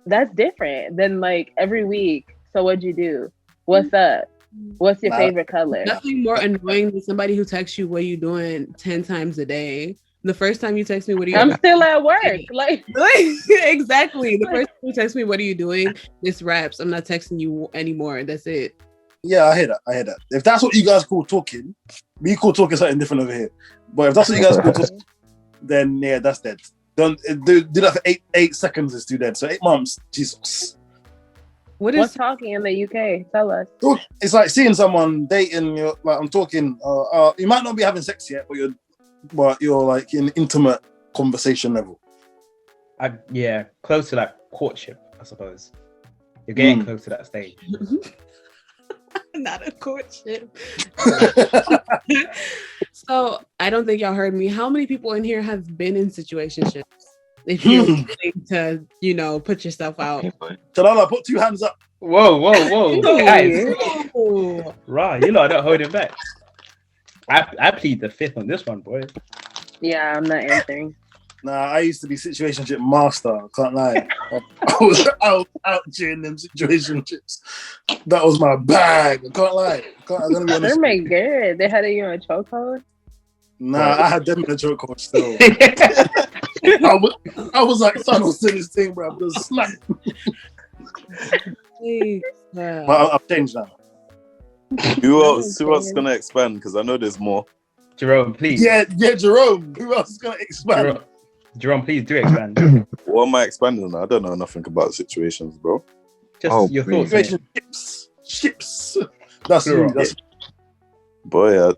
that's different than like every week. So what'd you do? What's up? What's your favorite color? Nothing more annoying than somebody who texts you, what are you doing 10 times a day. The first time you text me, what are you doing? I'm still at work. Like exactly. The first time you text me, what are you doing? This wraps. I'm not texting you anymore. That's it. Yeah, I hear that. If that's what you guys call talking, we call talking something different over here. But if that's what you guys call talking, then yeah, that's dead. Don't do that for 8 seconds is too dead. So 8 months, Jesus. What's talking in the UK? Tell us. It's like seeing someone dating. You're like, I'm talking. You might not be having sex yet, but you're like in intimate conversation level. Yeah, close to like courtship, I suppose. You're getting close to that stage. Not a courtship. So I don't think y'all heard me. How many people in here have been in situationships? If you're willing to, put yourself out. Talala, put 2 hands up. Whoa. Guys. Right, I don't hold it back. I plead the 5th on this one, boy. Yeah, I'm not answering. Nah, I used to be situationship master. I can't lie. I was out during them situationships. That was my bag. I can't lie. I'm gonna be honest. They're good. They had you in a chokehold? Nah, I had them in a chokehold still. I was like, Thanos did his thing, bro. Just snap. But I've changed now. Who else gonna expand? Because I know there's more. Jerome, please. Yeah, Jerome. Who else is gonna expand? Jerome, please do expand. What am I expanding on? I don't know nothing about situations, bro. Just your thoughts. Ships. That's true. Boy, I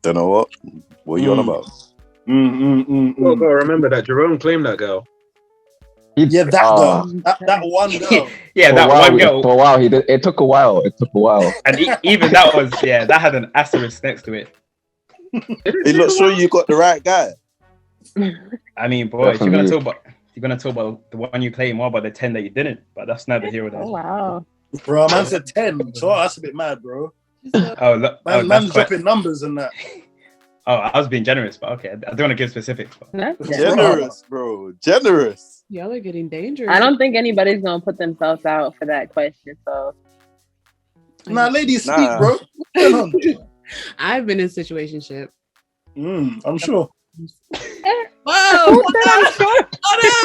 don't know what are you on about. Well, bro, remember that Jerome claimed that girl. Yeah, that girl. That one girl. Yeah, that one girl. For a while, it took a while. And even that was, that had an asterisk next to it. Hey, look, sure you got the right guy. I mean, boy, if you're gonna talk about the one you claim, more about the 10 that you didn't. But that's neither here or there. Oh wow, bro, man said 10. So that's a bit mad, bro. Man's dropping numbers and that. Oh, I was being generous, but okay, I don't want to give specifics. Generous, bro. Generous. Y'all are getting dangerous. I don't think anybody's gonna put themselves out for that question. So, ladies, speak, bro. I've been in a situationship. I'm sure. Whoa! Hold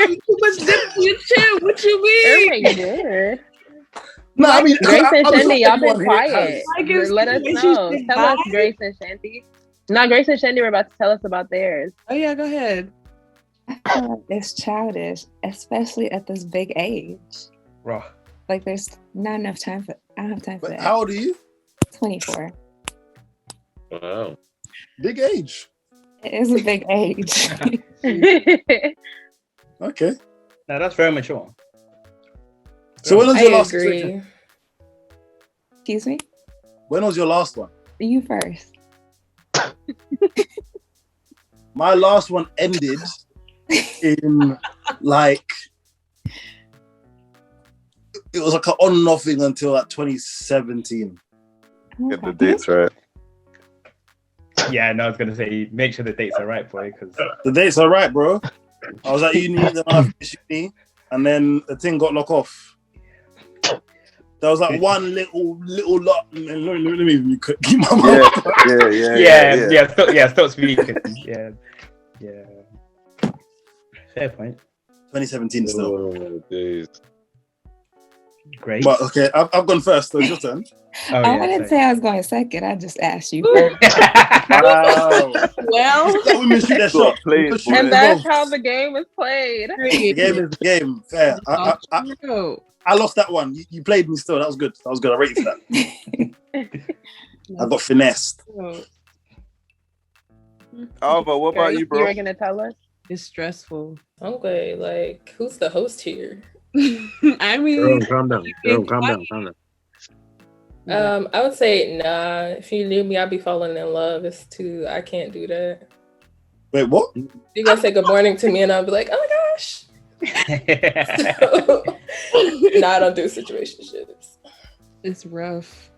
on! Too much dip in your chin. What you mean? No, I mean, Grace and Shandy, y'all been quiet. Let us know. Tell us, Grace and Shandy. Now, Grace and Shandy were about to tell us about theirs. Oh yeah, go ahead. I feel like it's childish, especially at this big age. Raw. Like, there's not enough time for. I don't have time for that. How old are you? 24. Wow. Big age. It is a big age. Okay. No, that's very mature. So when was your last situation? Excuse me? When was your last one? You first. My last one ended in like it was like an on and off thing until like 2017. Get the dates right. Yeah, no, I was gonna say make sure the dates are right, boy, because the dates are right, bro. I was at uni, then I finished uni, and then the thing got locked off. There was like one little lot. Let me keep my mouth. Yeah. Stop speaking. Yeah. Fair point. 2017 still. Oh, days. Great. But okay, I've gone first. So it's your turn. I didn't say I was going second. I just asked you first. Wow. Well, women shoot their shot. And that's how the game is played. The game is the game. Fair. I lost that one. You played me still. That was good. I rate you for that. I got finessed. Alva, what about you, bro? You were gonna tell us? It's stressful. Okay, like who's the host here? I mean, calm down. Calm down. I would say nah. If you knew me, I'd be falling in love. I can't do that. Wait, what? You gonna say good morning to me, and I'll be like, oh my gosh. No, I don't do situationships. It's rough.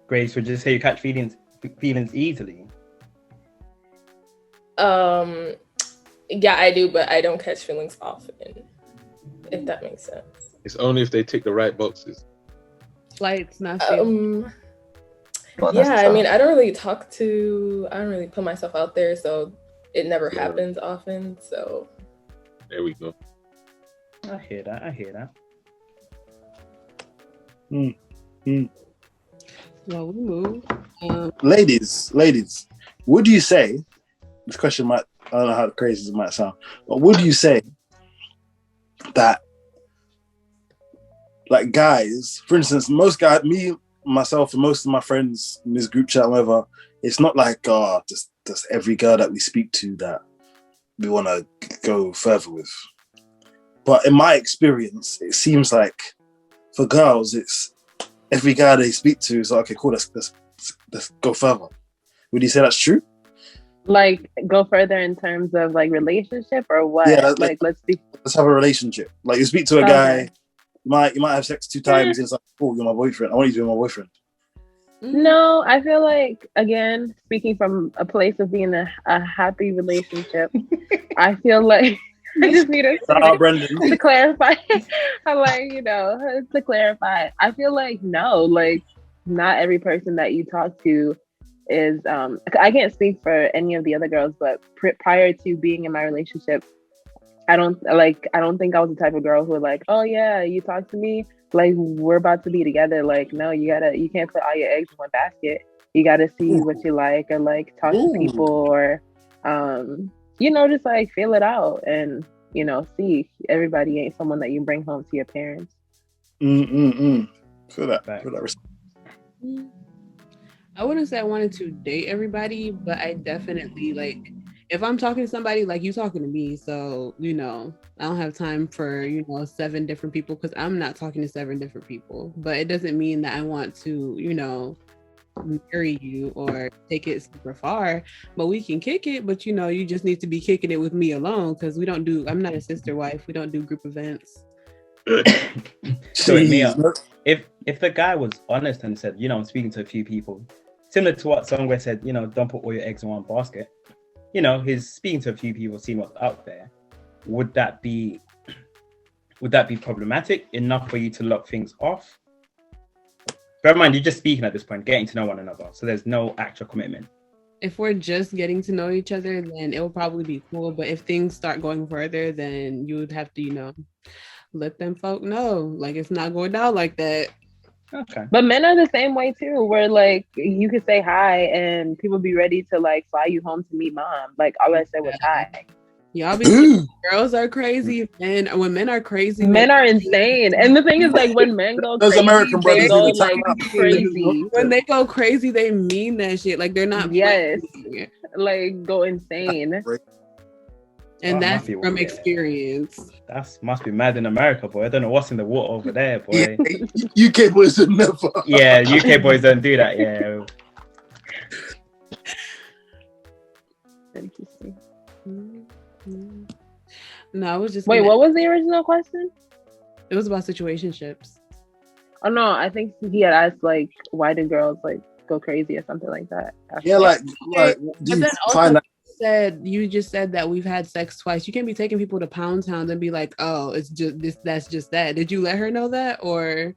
Grace, would you say you catch feelings easily? Yeah, I do, but I don't catch feelings often. If that makes sense. It's only if they tick the right boxes. Flights, not yeah, I mean, I don't really put myself out there, so it never happens often. So there we go. I hear that. Well, we move. Ladies, would you say, this question might, I don't know how crazy it might sound, but would you say that, like, guys, for instance, most guys, me, myself, and most of my friends in this group chat, whatever, it's not like, just every girl that we speak to that we want to go further with. But in my experience, it seems like for girls, it's every guy they speak to is like, okay, cool, let's go further. Would you say that's true? Like, go further in terms of like relationship or what? Yeah, let's have a relationship. Like, you speak to a guy, you might have sex 2 times, and it's like, oh, you're my boyfriend. I want you to be my boyfriend. No, I feel like, again, speaking from a place of being a happy relationship, I feel like I just need to clarify. I like, to clarify. I feel like no, like not every person that you talk to is. I can't speak for any of the other girls, but prior to being in my relationship, I don't think I was the type of girl who would like, oh yeah, you talk to me, like we're about to be together. Like, no, you can't put all your eggs in one basket. You gotta see what you like, or like talk to people, or just like feel it out, and see. Everybody ain't someone that you bring home to your parents. Feel that. I wouldn't say I wanted to date everybody, but I definitely, like, if I'm talking to somebody, like, you talking to me, so I don't have time for 7 different people, because I'm not talking to 7 different people. But it doesn't mean that I want to marry you or take it super far, but we can kick it. But you just need to be kicking it with me alone, because I'm not a sister wife. We don't do group events. So Mia, if the guy was honest and said, I'm speaking to a few people, similar to what Songwe said, don't put all your eggs in one basket, he's speaking to a few people, seeing what's out there, would that be problematic enough for you to lock things off? Bear in mind, you're just speaking at this point, getting to know one another, so there's no actual commitment. If we're just getting to know each other, then it will probably be cool. But if things start going further, then you would have to, let them folk know, like, it's not going down like that. Okay. But men are the same way too, where like you could say hi and people be ready to like fly you home to meet mom. Like, all I said was hi. Y'all be girls are crazy, and when men are crazy, men are insane. And the thing is, like, when men go crazy, American brothers go like crazy. When they go crazy, they mean that shit. Like, they're not like go insane. And that's from experience. That must be mad in America, boy. I don't know what's in the water over there, boy. Yeah, UK boys would never. Yeah, UK boys don't do that. Yeah. Interesting. No, I was just. Wait, what was the original question? It was about situationships. Oh no, I think he had asked like, why do girls like go crazy or something like that? Yeah, like do you find that just said that we've had sex twice. You can't be taking people to Pound Town and be like, oh, it's just this, that's just that. Did you let her know that? Or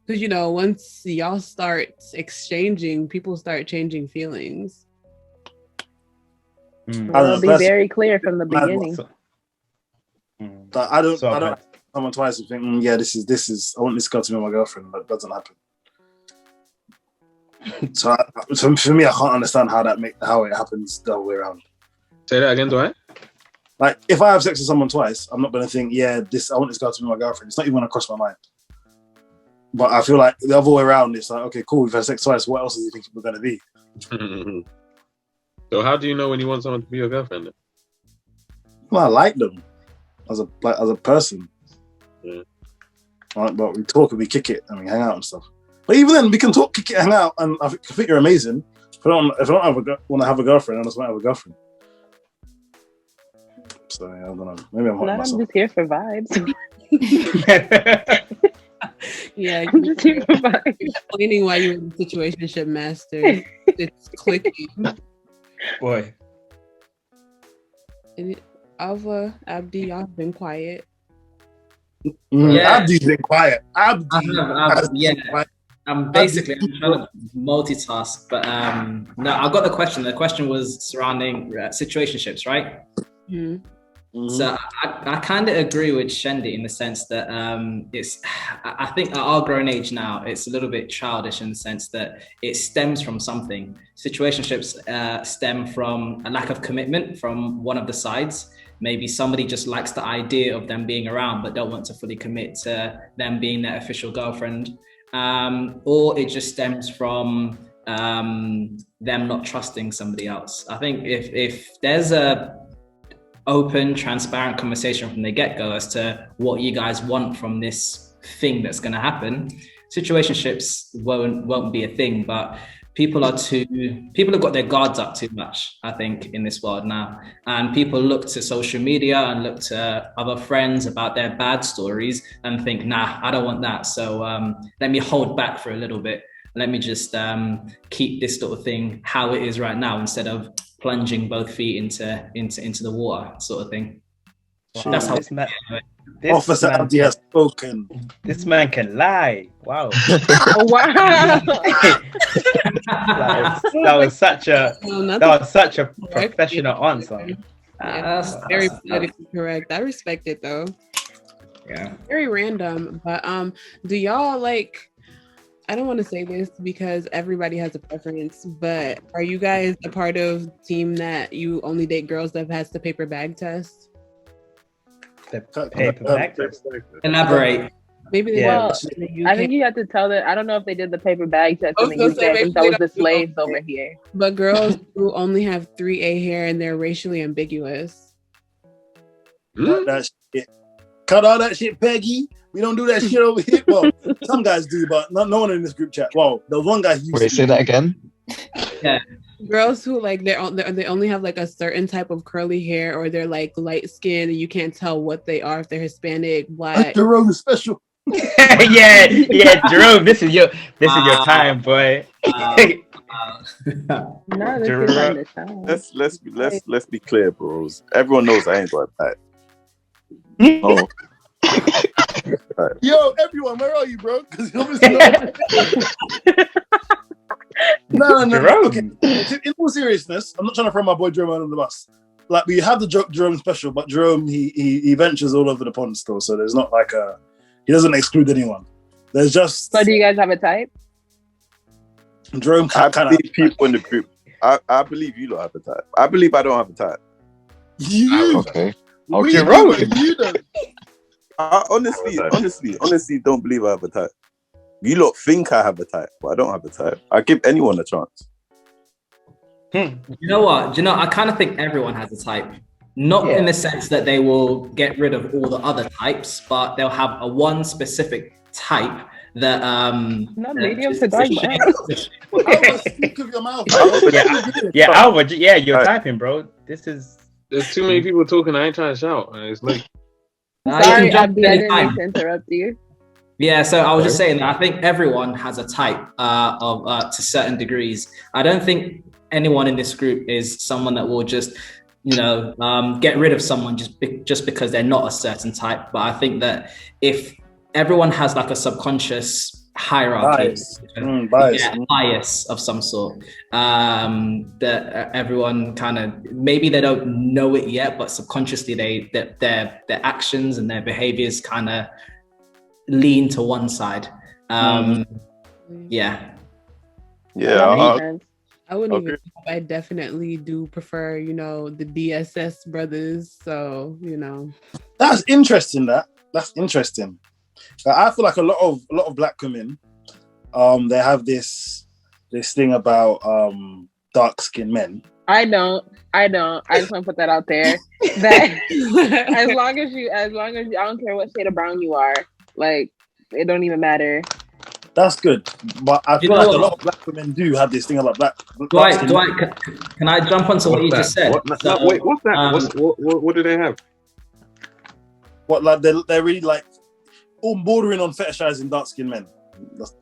because once y'all start exchanging, people start changing feelings. I'll be very clear from the beginning. I don't someone twice and think, this is I want this girl to be my girlfriend. That doesn't happen. So for me, I can't understand how it happens the other way around. Say that again, Dwight. Like, if I have sex with someone twice, I'm not going to think, I want this girl to be my girlfriend. It's not even going to cross my mind. But I feel like the other way around, it's like, okay, cool, we've had sex twice. What else do you think we're going to be? So how do you know when you want someone to be your girlfriend? Well, I like them as a person. Yeah. But we talk and we kick it and we hang out and stuff. But even then, we can talk, kick it, hang out, and I think you're amazing. If I don't want to have a girlfriend, I just want to have a girlfriend. So I don't know. Maybe I'm hot myself. I'm just here for vibes. Yeah, I'm just here for vibes. Explaining why you're in the situationship master. It's clicking. Boy. Alva, Abdi, y'all have been quiet. Abdi's been quiet. I'm basically trying to multitask, but no, I got the question. The question was surrounding situationships, right? Mm-hmm. So I kind of agree with Shendi in the sense that I think at our grown age now, it's a little bit childish in the sense that it stems from something. Situationships stem from a lack of commitment from one of the sides. Maybe somebody just likes the idea of them being around, but don't want to fully commit to them being their official girlfriend. Or it just stems from them not trusting somebody else. I think if there's a open, transparent conversation from the get-go as to what you guys want from this thing that's going to happen, situationships won't be a thing. But people have got their guards up too much, I think, in this world now. And people look to social media and look to other friends about their bad stories and think, nah, I don't want that. So let me hold back for a little bit. Let me just keep this sort of thing how it is right now instead of plunging both feet into the water, sort of thing. Wow. That's how Officer Abdi has spoken. This man can lie. Wow. Oh, wow. that was such a professional answer. That's very politically correct. I respect it though. Yeah. Very random, but do y'all like? I don't want to say this because everybody has a preference, but are you guys a part of team that you only date girls that have passed the paper bag test? The paper bag test. Elaborate. Maybe they I think you have to tell them. I don't know if they did the paper bag test in the UK. I think that was the slaves over here. But girls who only have 3A hair and they're racially ambiguous. That shit. Cut all that shit, Peggy. We don't do that shit over here. Well, some guys do, but no one in this group chat. Well, the one guy. Wait, say that again. Yeah. Girls who like they only have like a certain type of curly hair, or they're like light skinned and you can't tell what they are, if they're Hispanic, black. Jerome is special. yeah, Jerome. This is your time, boy. Let's be clear, bros. Everyone knows I ain't got that. Oh. Yo, everyone, where are you, bro? Because no. Okay. In all seriousness, I'm not trying to throw my boy Jerome under the bus. Like, we have the Jerome special, but Jerome he ventures all over the pond still. So there's not like he doesn't exclude anyone. There's just. So do you guys have a type? Jerome I believe people in the group. I believe you don't have a type. I believe I don't have a type. You okay? Jerome, you don't. I honestly don't believe I have a type. You lot think I have a type, but I don't have a type. I give anyone a chance. You know what? I kind of think everyone has a type. Not in the sense that they will get rid of all the other types, but they'll have a one specific type that not medium to dark. Albert, you're typing, bro. There's too many people talking. I ain't trying to shout. It's like. Sorry, Abdi, I didn't mean to interrupt you. Yeah, so I was just saying that I think everyone has a type to certain degrees. I don't think anyone in this group is someone that will just get rid of someone just because they're not a certain type. But I think that if everyone has like a subconscious hierarchy, bias of some sort, that everyone kind of, maybe they don't know it yet, but subconsciously their actions and their behaviors kind of lean to one side. Yeah. I wouldn't even. I definitely do prefer, the DSS brothers. So that's interesting. That's interesting. I feel like a lot of black women, they have this thing about dark skinned men. I don't. I just want to put that out there. That as long as you, I don't care what shade of brown you are, like it don't even matter. That's good, but I feel like a lot of black women do have this thing about black. Dwight, can I jump onto what you just said? Wait, what's that? What do they have? What, like they're really like all bordering on fetishizing dark skinned men.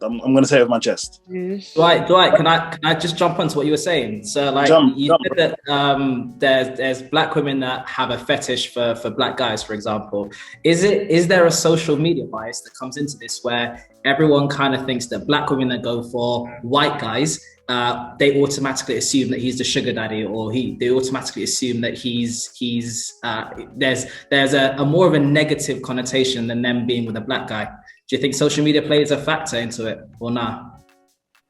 I'm gonna say it with my chest. Dwight, can I just jump onto what you were saying? So like you said that there's black women that have a fetish for black guys, for example. Is there a social media bias that comes into this where everyone kind of thinks that black women that go for white guys, they automatically assume that he's the sugar daddy, or they automatically assume that there's a more of a negative connotation than them being with a black guy? Do you think social media plays a factor into it or not?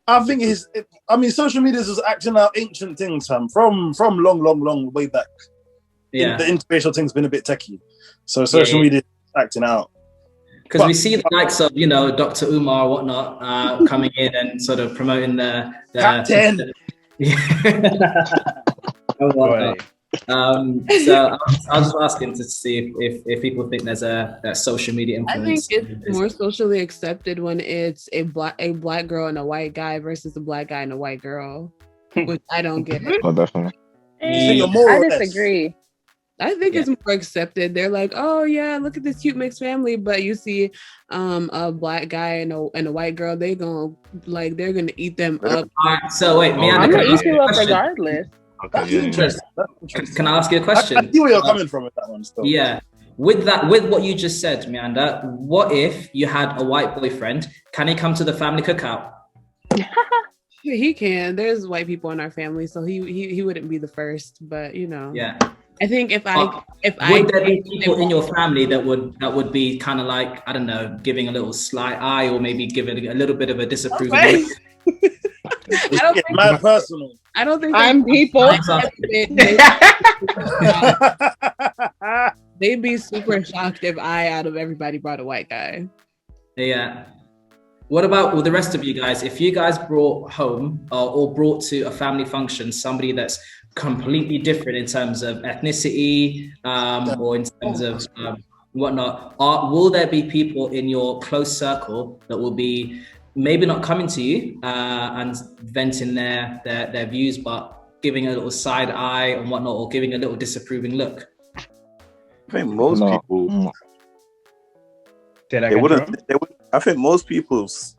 I think social media is acting out ancient things, fam, from long way back. Yeah. The interracial thing's been a bit techie. So social media is acting out. Because we see the likes of, Dr. Umar or whatnot coming in and sort of promoting the Captain. So I was just asking to see if people think there's a social media influence. I think it's more socially accepted when it's a black girl and a white guy versus a black guy and a white girl, which I don't get. Oh, definitely. I disagree. I think it's more accepted. They're like, oh yeah, look at this cute mixed family, but you see a black guy and a white girl, they're gonna eat them up. So wait, Miyanda, I'm gonna eat you up regardless. That's interesting. Can I ask you a question? I see where you're coming from with that one still. Yeah. With what you just said, Miyanda, what if you had a white boyfriend? Can he come to the family cookout? He can. There's white people in our family, so he wouldn't be the first, but Yeah. I think if would there be people in your family that would be kind of like, I don't know, giving a little sly eye or maybe giving a little bit of a disapproving look? I don't think I'm people. They'd be super shocked if out of everybody brought a white guy. Yeah. What about the rest of you guys? If you guys brought home or brought to a family function somebody that's completely different in terms of ethnicity or in terms of whatnot, will there be people in your close circle that will be maybe not coming to you and venting their views, but giving a little side eye and whatnot, or giving a little disapproving look? I think most people they wouldn't. I think most people's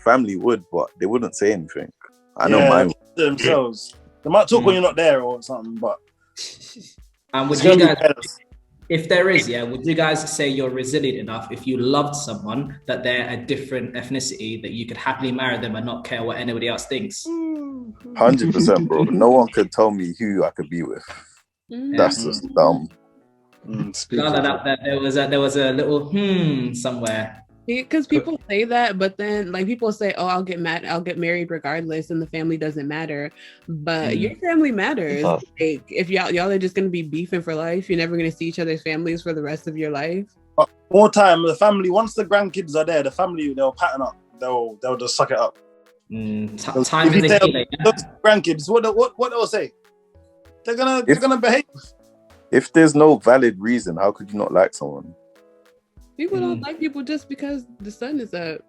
family would, but they wouldn't say anything. I know mine themselves. They might talk when you're not there or something, but. And would you guys, if there is, would you guys say you're resilient enough if you loved someone that they're a different ethnicity that you could happily marry them and not care what anybody else thinks? 100%, bro. No one could tell me who I could be with. That's just dumb. There was a little somewhere. Because people say that, but then people say, "Oh, I'll get married regardless," and the family doesn't matter. But your family matters. Like, if y'all are just gonna be beefing for life, you're never gonna see each other's families for the rest of your life. More time, the family. Once the grandkids are there, the family they'll pattern up. They'll just suck it up. Time is the key. Grandkids, what they'll say? They're gonna behave. If there's no valid reason, how could you not like someone? People don't like people just because the sun is up.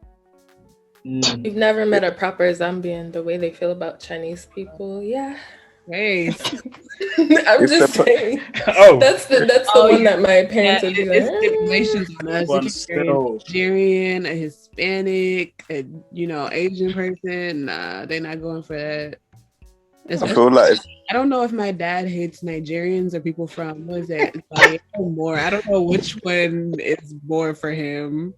You've never met a proper Zambian, the way they feel about Chinese people. Yeah. Hey. I'm just saying. That's the one that my parents would be like. It's stipulations on us. If you're a Nigerian, a Hispanic, a Asian person, nah, they're not going for that. I feel like I don't know if my dad hates Nigerians or people from what is it? Like, more. I don't know which one is more for him.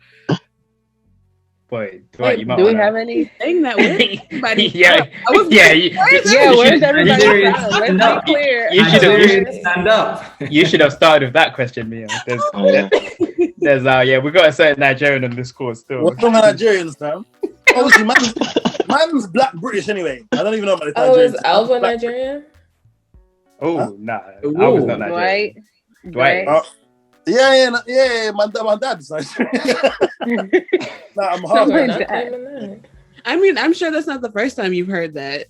Boy, Wait, do we have any thing that way? Yeah, where's everybody from? Let's be clear. You should stand up. You should have started with that question, Mia. There's we got a certain Nigerian on this course still. What's wrong with Nigerians, fam? Obviously, man's black British anyway. I don't even know about the Nigerians. Oh, is Alva Nigerian? Oh, nah. I was not Nigerian. Dwight. Yeah. My dad's Nigerian. I'm half Nigerian. I mean, I'm sure that's not the first time you've heard that.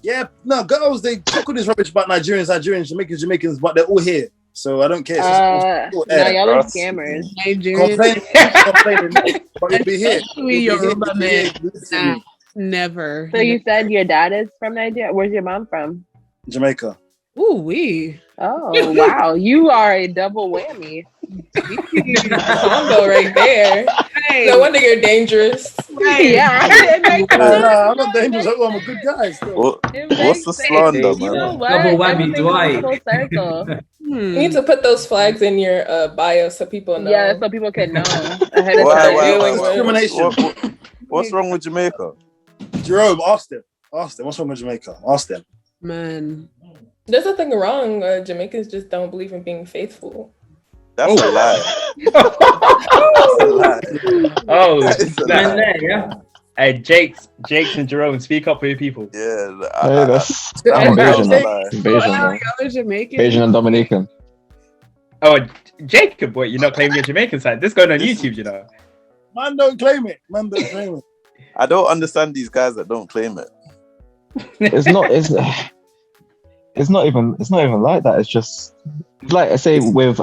Yeah, no, girls, they talk all this rubbish about Nigerians, Jamaicans, but they're all here. So I don't care. Now y'all are scammers. Complaining, but you'll be here. Yoruba man. Nah, never. So you said your dad is from Nigeria. Where's your mom from? Jamaica. Ooh, wee. Oh, wow. You are a double whammy. Combo right there. Hey. No wonder you're dangerous. Right. Yeah. I'm not dangerous. I'm a good guy. What's the slander, man? You know what? Double whammy, Dwight. Full circle. You need to put those flags in your bio so people know. Yeah, so people can know ahead of time. Discrimination. What's wrong with Jamaica? Jerome, ask them. What's wrong with Jamaica? Ask them. Man. There's nothing wrong. Jamaicans just don't believe in being faithful. That's a lie. Oh, yeah. Hey, Jakes and Jerome, speak up for your people. Yeah, I'm Asian and Dominican. Oh, Jacob, what? You're not claiming your Jamaican side? This going on YouTube, you know. Man, don't claim it. I don't understand these guys that don't claim it. It's not even like that. It's just like I say with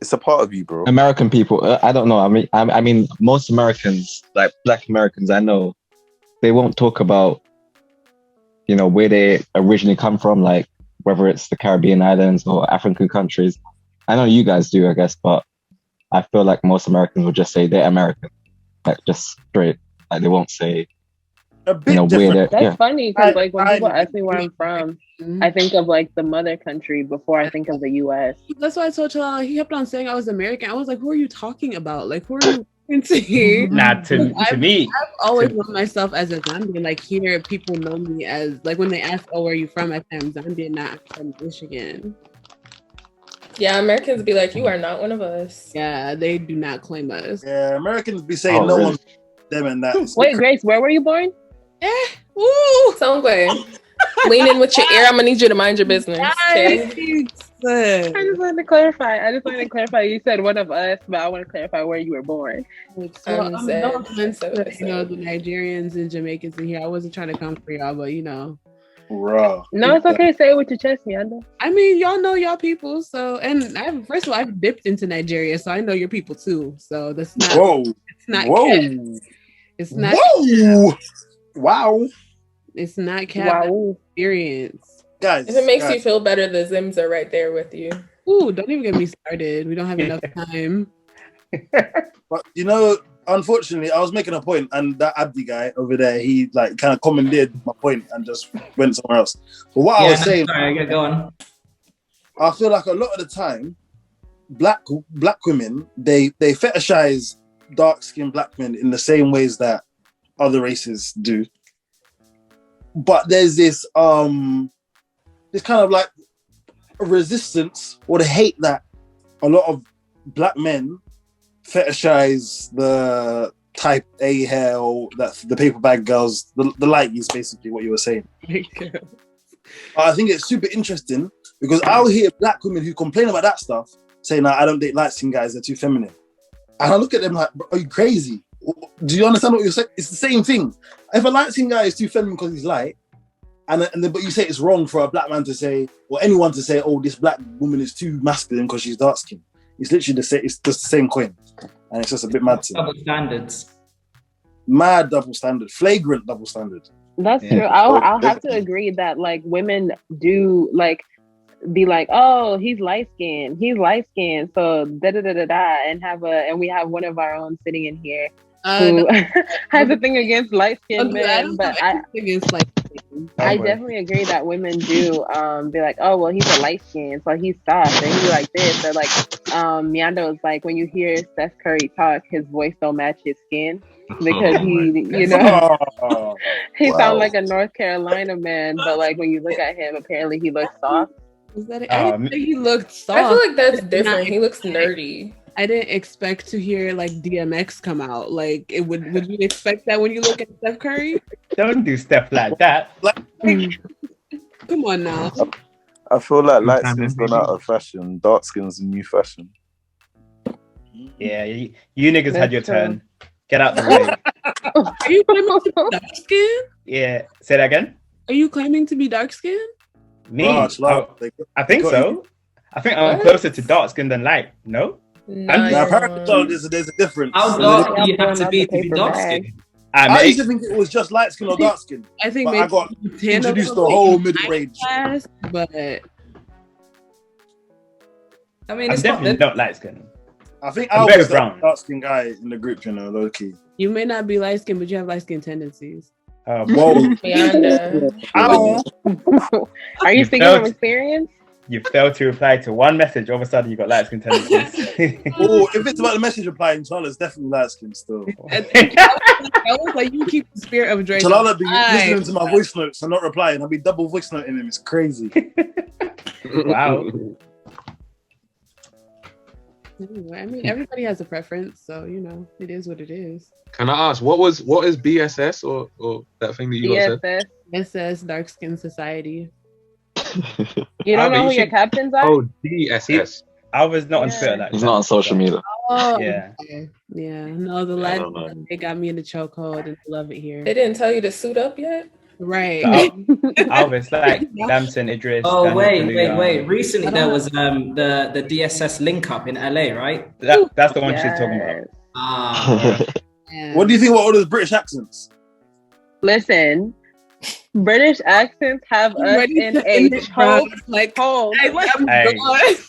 it's a part of you, bro. American people. I don't know. I mean, most Americans, like Black Americans, I know, they won't talk about, where they originally come from, like whether it's the Caribbean islands or African countries. I know you guys do, I guess, but I feel like most Americans will just say they're American, like just straight. Like they won't say. A bit different. That's funny because like when people ask me where I'm from, I think of like the mother country before I think of the U.S. That's why I told you he kept on saying I was American. I was like, who are you talking about? Like, who are you talking to? Nah, to me, I've always known myself as a Zambian. Like here, people know me as like when they ask, "Oh, where are you from?" I say I'm Zambian, not from Michigan. Yeah, Americans be like, "You are not one of us." Yeah, they do not claim us. Yeah, Americans be saying no one them and that. Wait, Grace, where were you born? Ooh, Songway. Lean in with your ear. I'm gonna need you to mind your business. Okay? I just wanted to clarify. You said one of us, but I want to clarify where you were born. No offense to the Nigerians and Jamaicans in here. I wasn't trying to come for y'all, but Raw. No, it's okay. Say it with your chest, Miyanda. I mean, y'all know y'all people, so first of all, I've dipped into Nigeria, so I know your people too. So that's not. Whoa. It's not. Whoa. It's not. Whoa. Wow. It's not experience. Guys, if it makes you feel better, the Zims are right there with you. Ooh, don't even get me started. We don't have enough time. But unfortunately, I was making a point, and that Abdi guy over there, he like kind of commandeered my point and just went somewhere else. But what I was saying, go on. I feel like a lot of the time, black women they fetishize dark-skinned black men in the same ways that other races do. But there's this kind of like a resistance or the hate that a lot of black men fetishize the type A hair or the paper bag girls, the lighties, basically what you were saying. I think it's super interesting because I'll hear black women who complain about that stuff saying, I don't date light-skinned guys, they're too feminine. And I look at them like, are you crazy? Do you understand what you're saying? It's the same thing. If a light-skinned guy is too feminine because he's light, but you say it's wrong for a black man to say, or anyone to say, oh, this black woman is too masculine because she's dark-skinned. It's literally it's just the same coin. And it's just a bit mad to me. Double standards. Mad double standard. Flagrant double standard. That's true. I'll have to agree that like women do like be like, oh, he's light skinned, so and we have one of our own sitting in here who has a thing against light skinned men, but against light skinned I definitely agree that women do be like, oh well, he's a light skin, so he's soft and he's like this. Or like Miyanda was like, when you hear Steph Curry talk, his voice don't match his skin because he sounds like a North Carolina man, but like when you look at him, apparently he looks soft. Is that it? I didn't think he looked soft. I feel like that's different. He looks nerdy. I didn't expect to hear like DMX come out. Like, would you expect that when you look at Steph Curry? Don't do stuff like that. Come on now. I feel like light skin's gone out of fashion. Dark skin's the new fashion. Yeah, you niggas had your turn. Get out the way. Are you claiming to be dark skin? Yeah. Say that again. Are you claiming to be dark skin? Me? I think so. I think I'm closer to dark skin than light. No? Apparently there's a difference. How dark do you have to be dark skin? I used to think it was just light skin or dark skin. I think I got introduced the whole mid-range. But I mean, I'm definitely not light skin. I think I was the dark skin guy in the group, low key. You may not be light skin, but you have light skin tendencies. Whoa. Are you speaking from experience? You failed to reply to one message, all of a sudden you got light skin tendencies. Oh, if it's about the message replying, Charlotte's definitely light skin still. I was like, you keep the spirit of Drake. Charlotte be listening to my voice notes and not replying. I'll be double voice noting him. It's crazy. Wow. Anyway, I mean, everybody has a preference, so it is what it is. Can I ask what is BSS or that thing that you got said? BSS, Dark Skin Society. You don't know who your captains are? Oh, DSS. I was not on Twitter. He's not on social media. Oh, yeah. Okay. Yeah. No, the lads, they got me in the chokehold, and I love it here. They didn't tell you to suit up yet? Right. Alvis, like Damson, Idris. Oh, wait. Recently there was the DSS link up in LA, right? That's the one she's talking about. What do you think about all those British accents? Listen, British accents have us in a chokehold. What is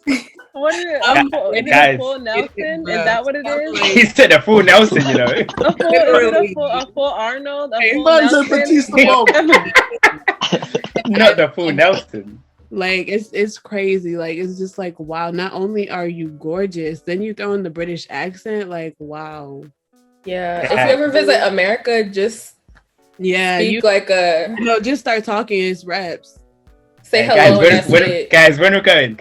it? Guys, full Nelson? Is that what it is? He said a full Nelson, a full Arnold? A full Nelson? Not the full Nelson. Like, it's crazy. Like, it's just like, wow, not only are you gorgeous, then you throw in the British accent. Like, wow. Yeah. If you ever visit America, just speak like a... just start talking as reps. Say hello. Guys, when we're going?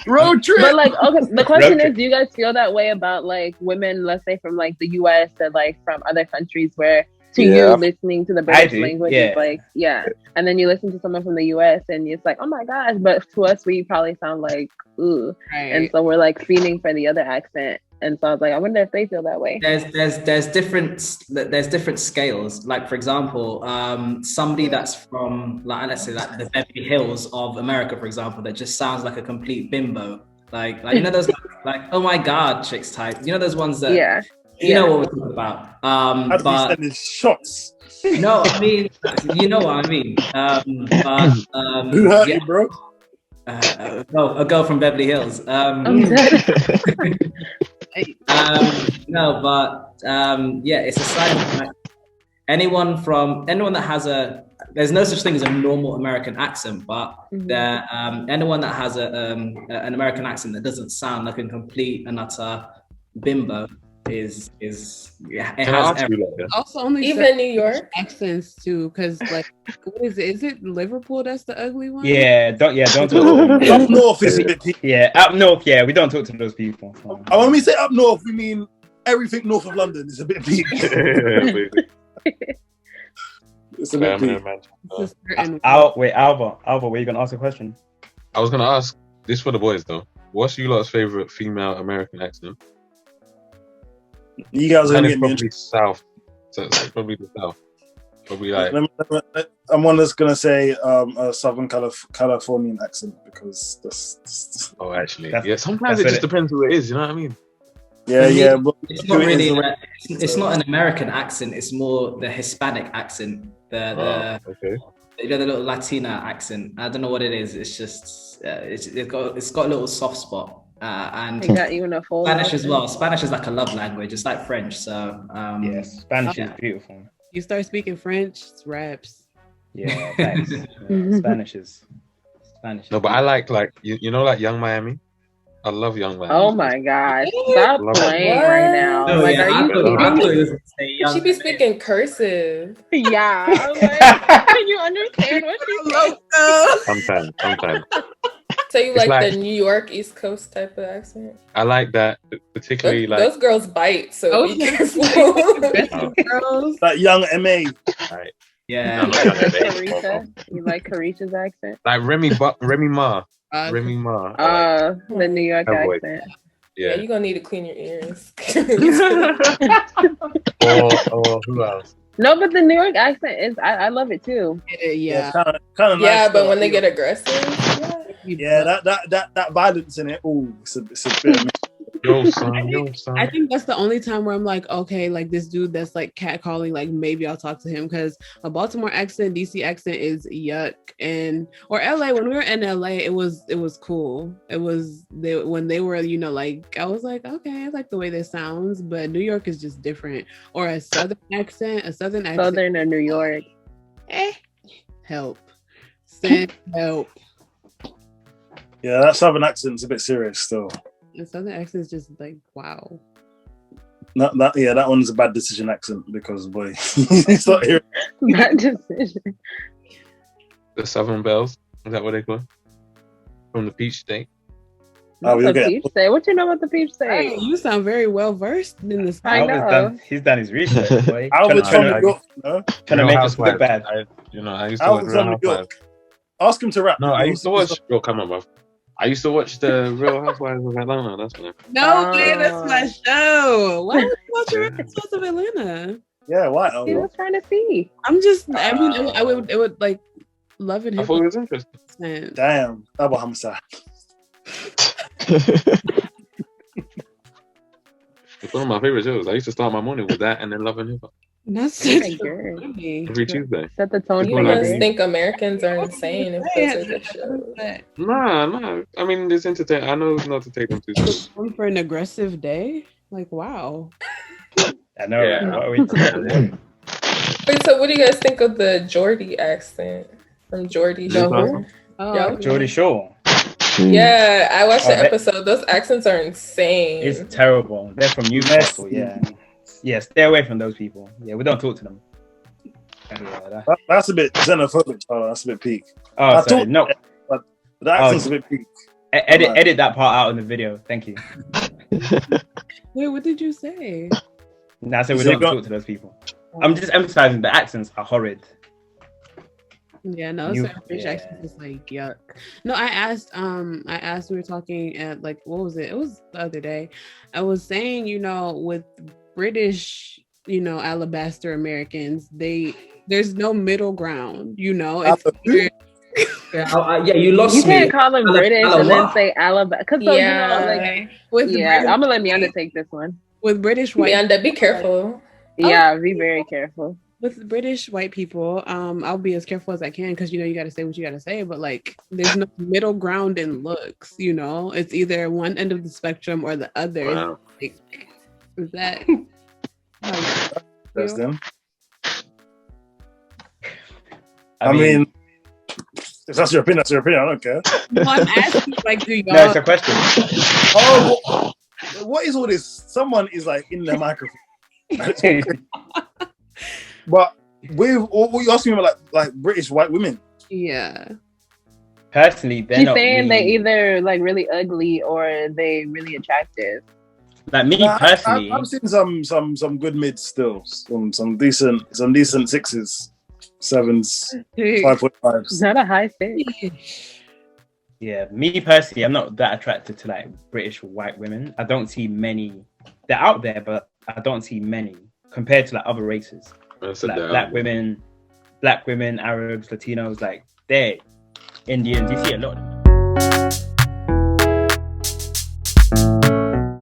Road trip. But like, okay, the question is, do you guys feel that way about like women, let's say from like the US or like from other countries where you listening to the British language is like, and then you listen to someone from the US and it's like, oh my gosh, but to us, we probably sound like, ooh. Right. And so we're like feeling for the other accent. And so I was like, I wonder if they feel that way. There's different scales. Like, for example, somebody that's from, like, let's say, like the Beverly Hills of America, for example, that just sounds like a complete bimbo. Like those like oh my god chicks type. Those ones that you know what we're talking about. But sending shots. No, I mean, you know what I mean. Who hurt you, bro? A girl from Beverly Hills. It's a sign of like, anyone that has there's no such thing as a normal American accent, but anyone that has an American accent that doesn't sound like a complete and utter bimbo is also only even New York accents too, because like what is it? Is it Liverpool that's the ugly one? Don't talk to them. Up north is a bit up north, we don't talk to those people. And when we say up north, we mean everything north of London is a bit peak. It's a bit peak. Alva, were you gonna ask a question? I was gonna ask this for the boys though. What's you lot's favorite female American accent? You guys are gonna get me probably south. So it's probably the south. Probably like I'm one that's gonna say a Southern Californian accent because that's oh actually sometimes it just depends who it is, you know what I mean? Yeah, but it's not really it's not an American accent, it's more the Hispanic accent. The little Latina accent. I don't know what it is. It's just it's got a little soft spot. And even a full Spanish as well. Spanish is like a love language. It's like French. So Spanish is beautiful. You start speaking French, it's raps. Yeah, thanks. Spanish is. No, but I like you know like Young Miami. I love Young Miami. Oh my gosh! Stop playing right now. No, like, yeah, are you I thought it was She be speaking cursive. Yeah. I'm like, can you understand what she's saying? Sometimes. So you It's like the New York East Coast type of accent? I like that, particularly Those girls bite, so be careful. That young MA. Right. Yeah. Carisha. You like Carisha's accent? Like Remy Ma. Remy Ma. The New York accent. Yeah, you're gonna need to clean your ears. or who else? No, but the New York accent is I love it too. Yeah. Kind of yeah, nice, but when they get aggressive, that violence in it. Oh, it's a bit. Yo, son. I think that's the only time where I'm like, okay, like this dude that's like catcalling, like maybe I'll talk to him, because a Baltimore accent, DC accent is yuck, or LA. When we were in LA, it was cool. It was when they were, like I was like, okay, I like the way this sounds, but New York is just different. Or a southern accent. Southern or New York. Help. Send help. Yeah, that southern accent's a bit serious still. The southern accent is just like, wow. That one's a bad decision accent because boy, it's not here. Bad decision. The Southern Bells, is that what they call it? From the Peach State. The Peach State. What you know about the Peach State? Hey, you sound very well versed in this. I know. He's done his research, boy. I was from New York. Trying to make us look bad. I used to watch Real Housewives. Ask him to rap. No, I used to watch. Yo, come on, bro. I used to watch the Real Housewives of Atlanta. That's what. No, man, that's my show. Why would you watch Real Housewives of Atlanta? Yeah, why? He was trying to see. I'm just. I mean, it would like love it. I thought it was interesting. Damn, Abu Hamza. It's one of my favorite shows. I used to start my morning with that and then Love and Hip Hop. That's funny. Every Tuesday. Set the tone. You must think Americans are insane if those are the shows. Nah. I mean, it's entertaining. I know not to take them too seriously. For an aggressive day, like wow. I know. Yeah. Wait, so what do you guys think of the Geordie accent from Geordie Shore? Geordie Shore. Yeah, I watched the episode. Those accents are insane. It's terrible. They're from Newcastle. Yeah, stay away from those people. Yeah, we don't talk to them. That's a bit xenophobic. Oh, that's a bit peak. Oh, sorry. No. But the accent's a bit peak. Edit that part out in the video. Thank you. Wait, what did you say? I said we don't talk to those people. I'm just emphasizing the accents are horrid. Yeah, no, certain British accents is like yuck. No, I asked, we were talking at like, what was it? It was the other day. I was saying, with British, alabaster Americans, there's no middle ground, it's you lost me. You can't call them British and then say Alabama. I'm gonna let Miyanda take this one. With British white Miyanda, be careful. Yeah, be very careful. With British white people, I'll be as careful as I can because you got to say what you got to say, but like there's no middle ground in looks, it's either one end of the spectrum or the other. Wow. Like, is that that's them? I mean, if that's your opinion, that's your opinion. I don't care. No, I'm asking, like, do y'all? No, it's a question. Oh, what is all this? Someone is like in the microphone. But what you asking me about, like British white women? Yeah. Personally, she's saying they either like really ugly or they really attractive. Like me personally, I've seen some good mids still, some decent 6s, 7s, 5.5s. Not a high fit. Yeah, me personally, I'm not that attracted to like British white women. I don't see many. They're out there, but I don't see many compared to like other races. Like black women, Arabs, Latinos, like they're Indians. You see a lot of them.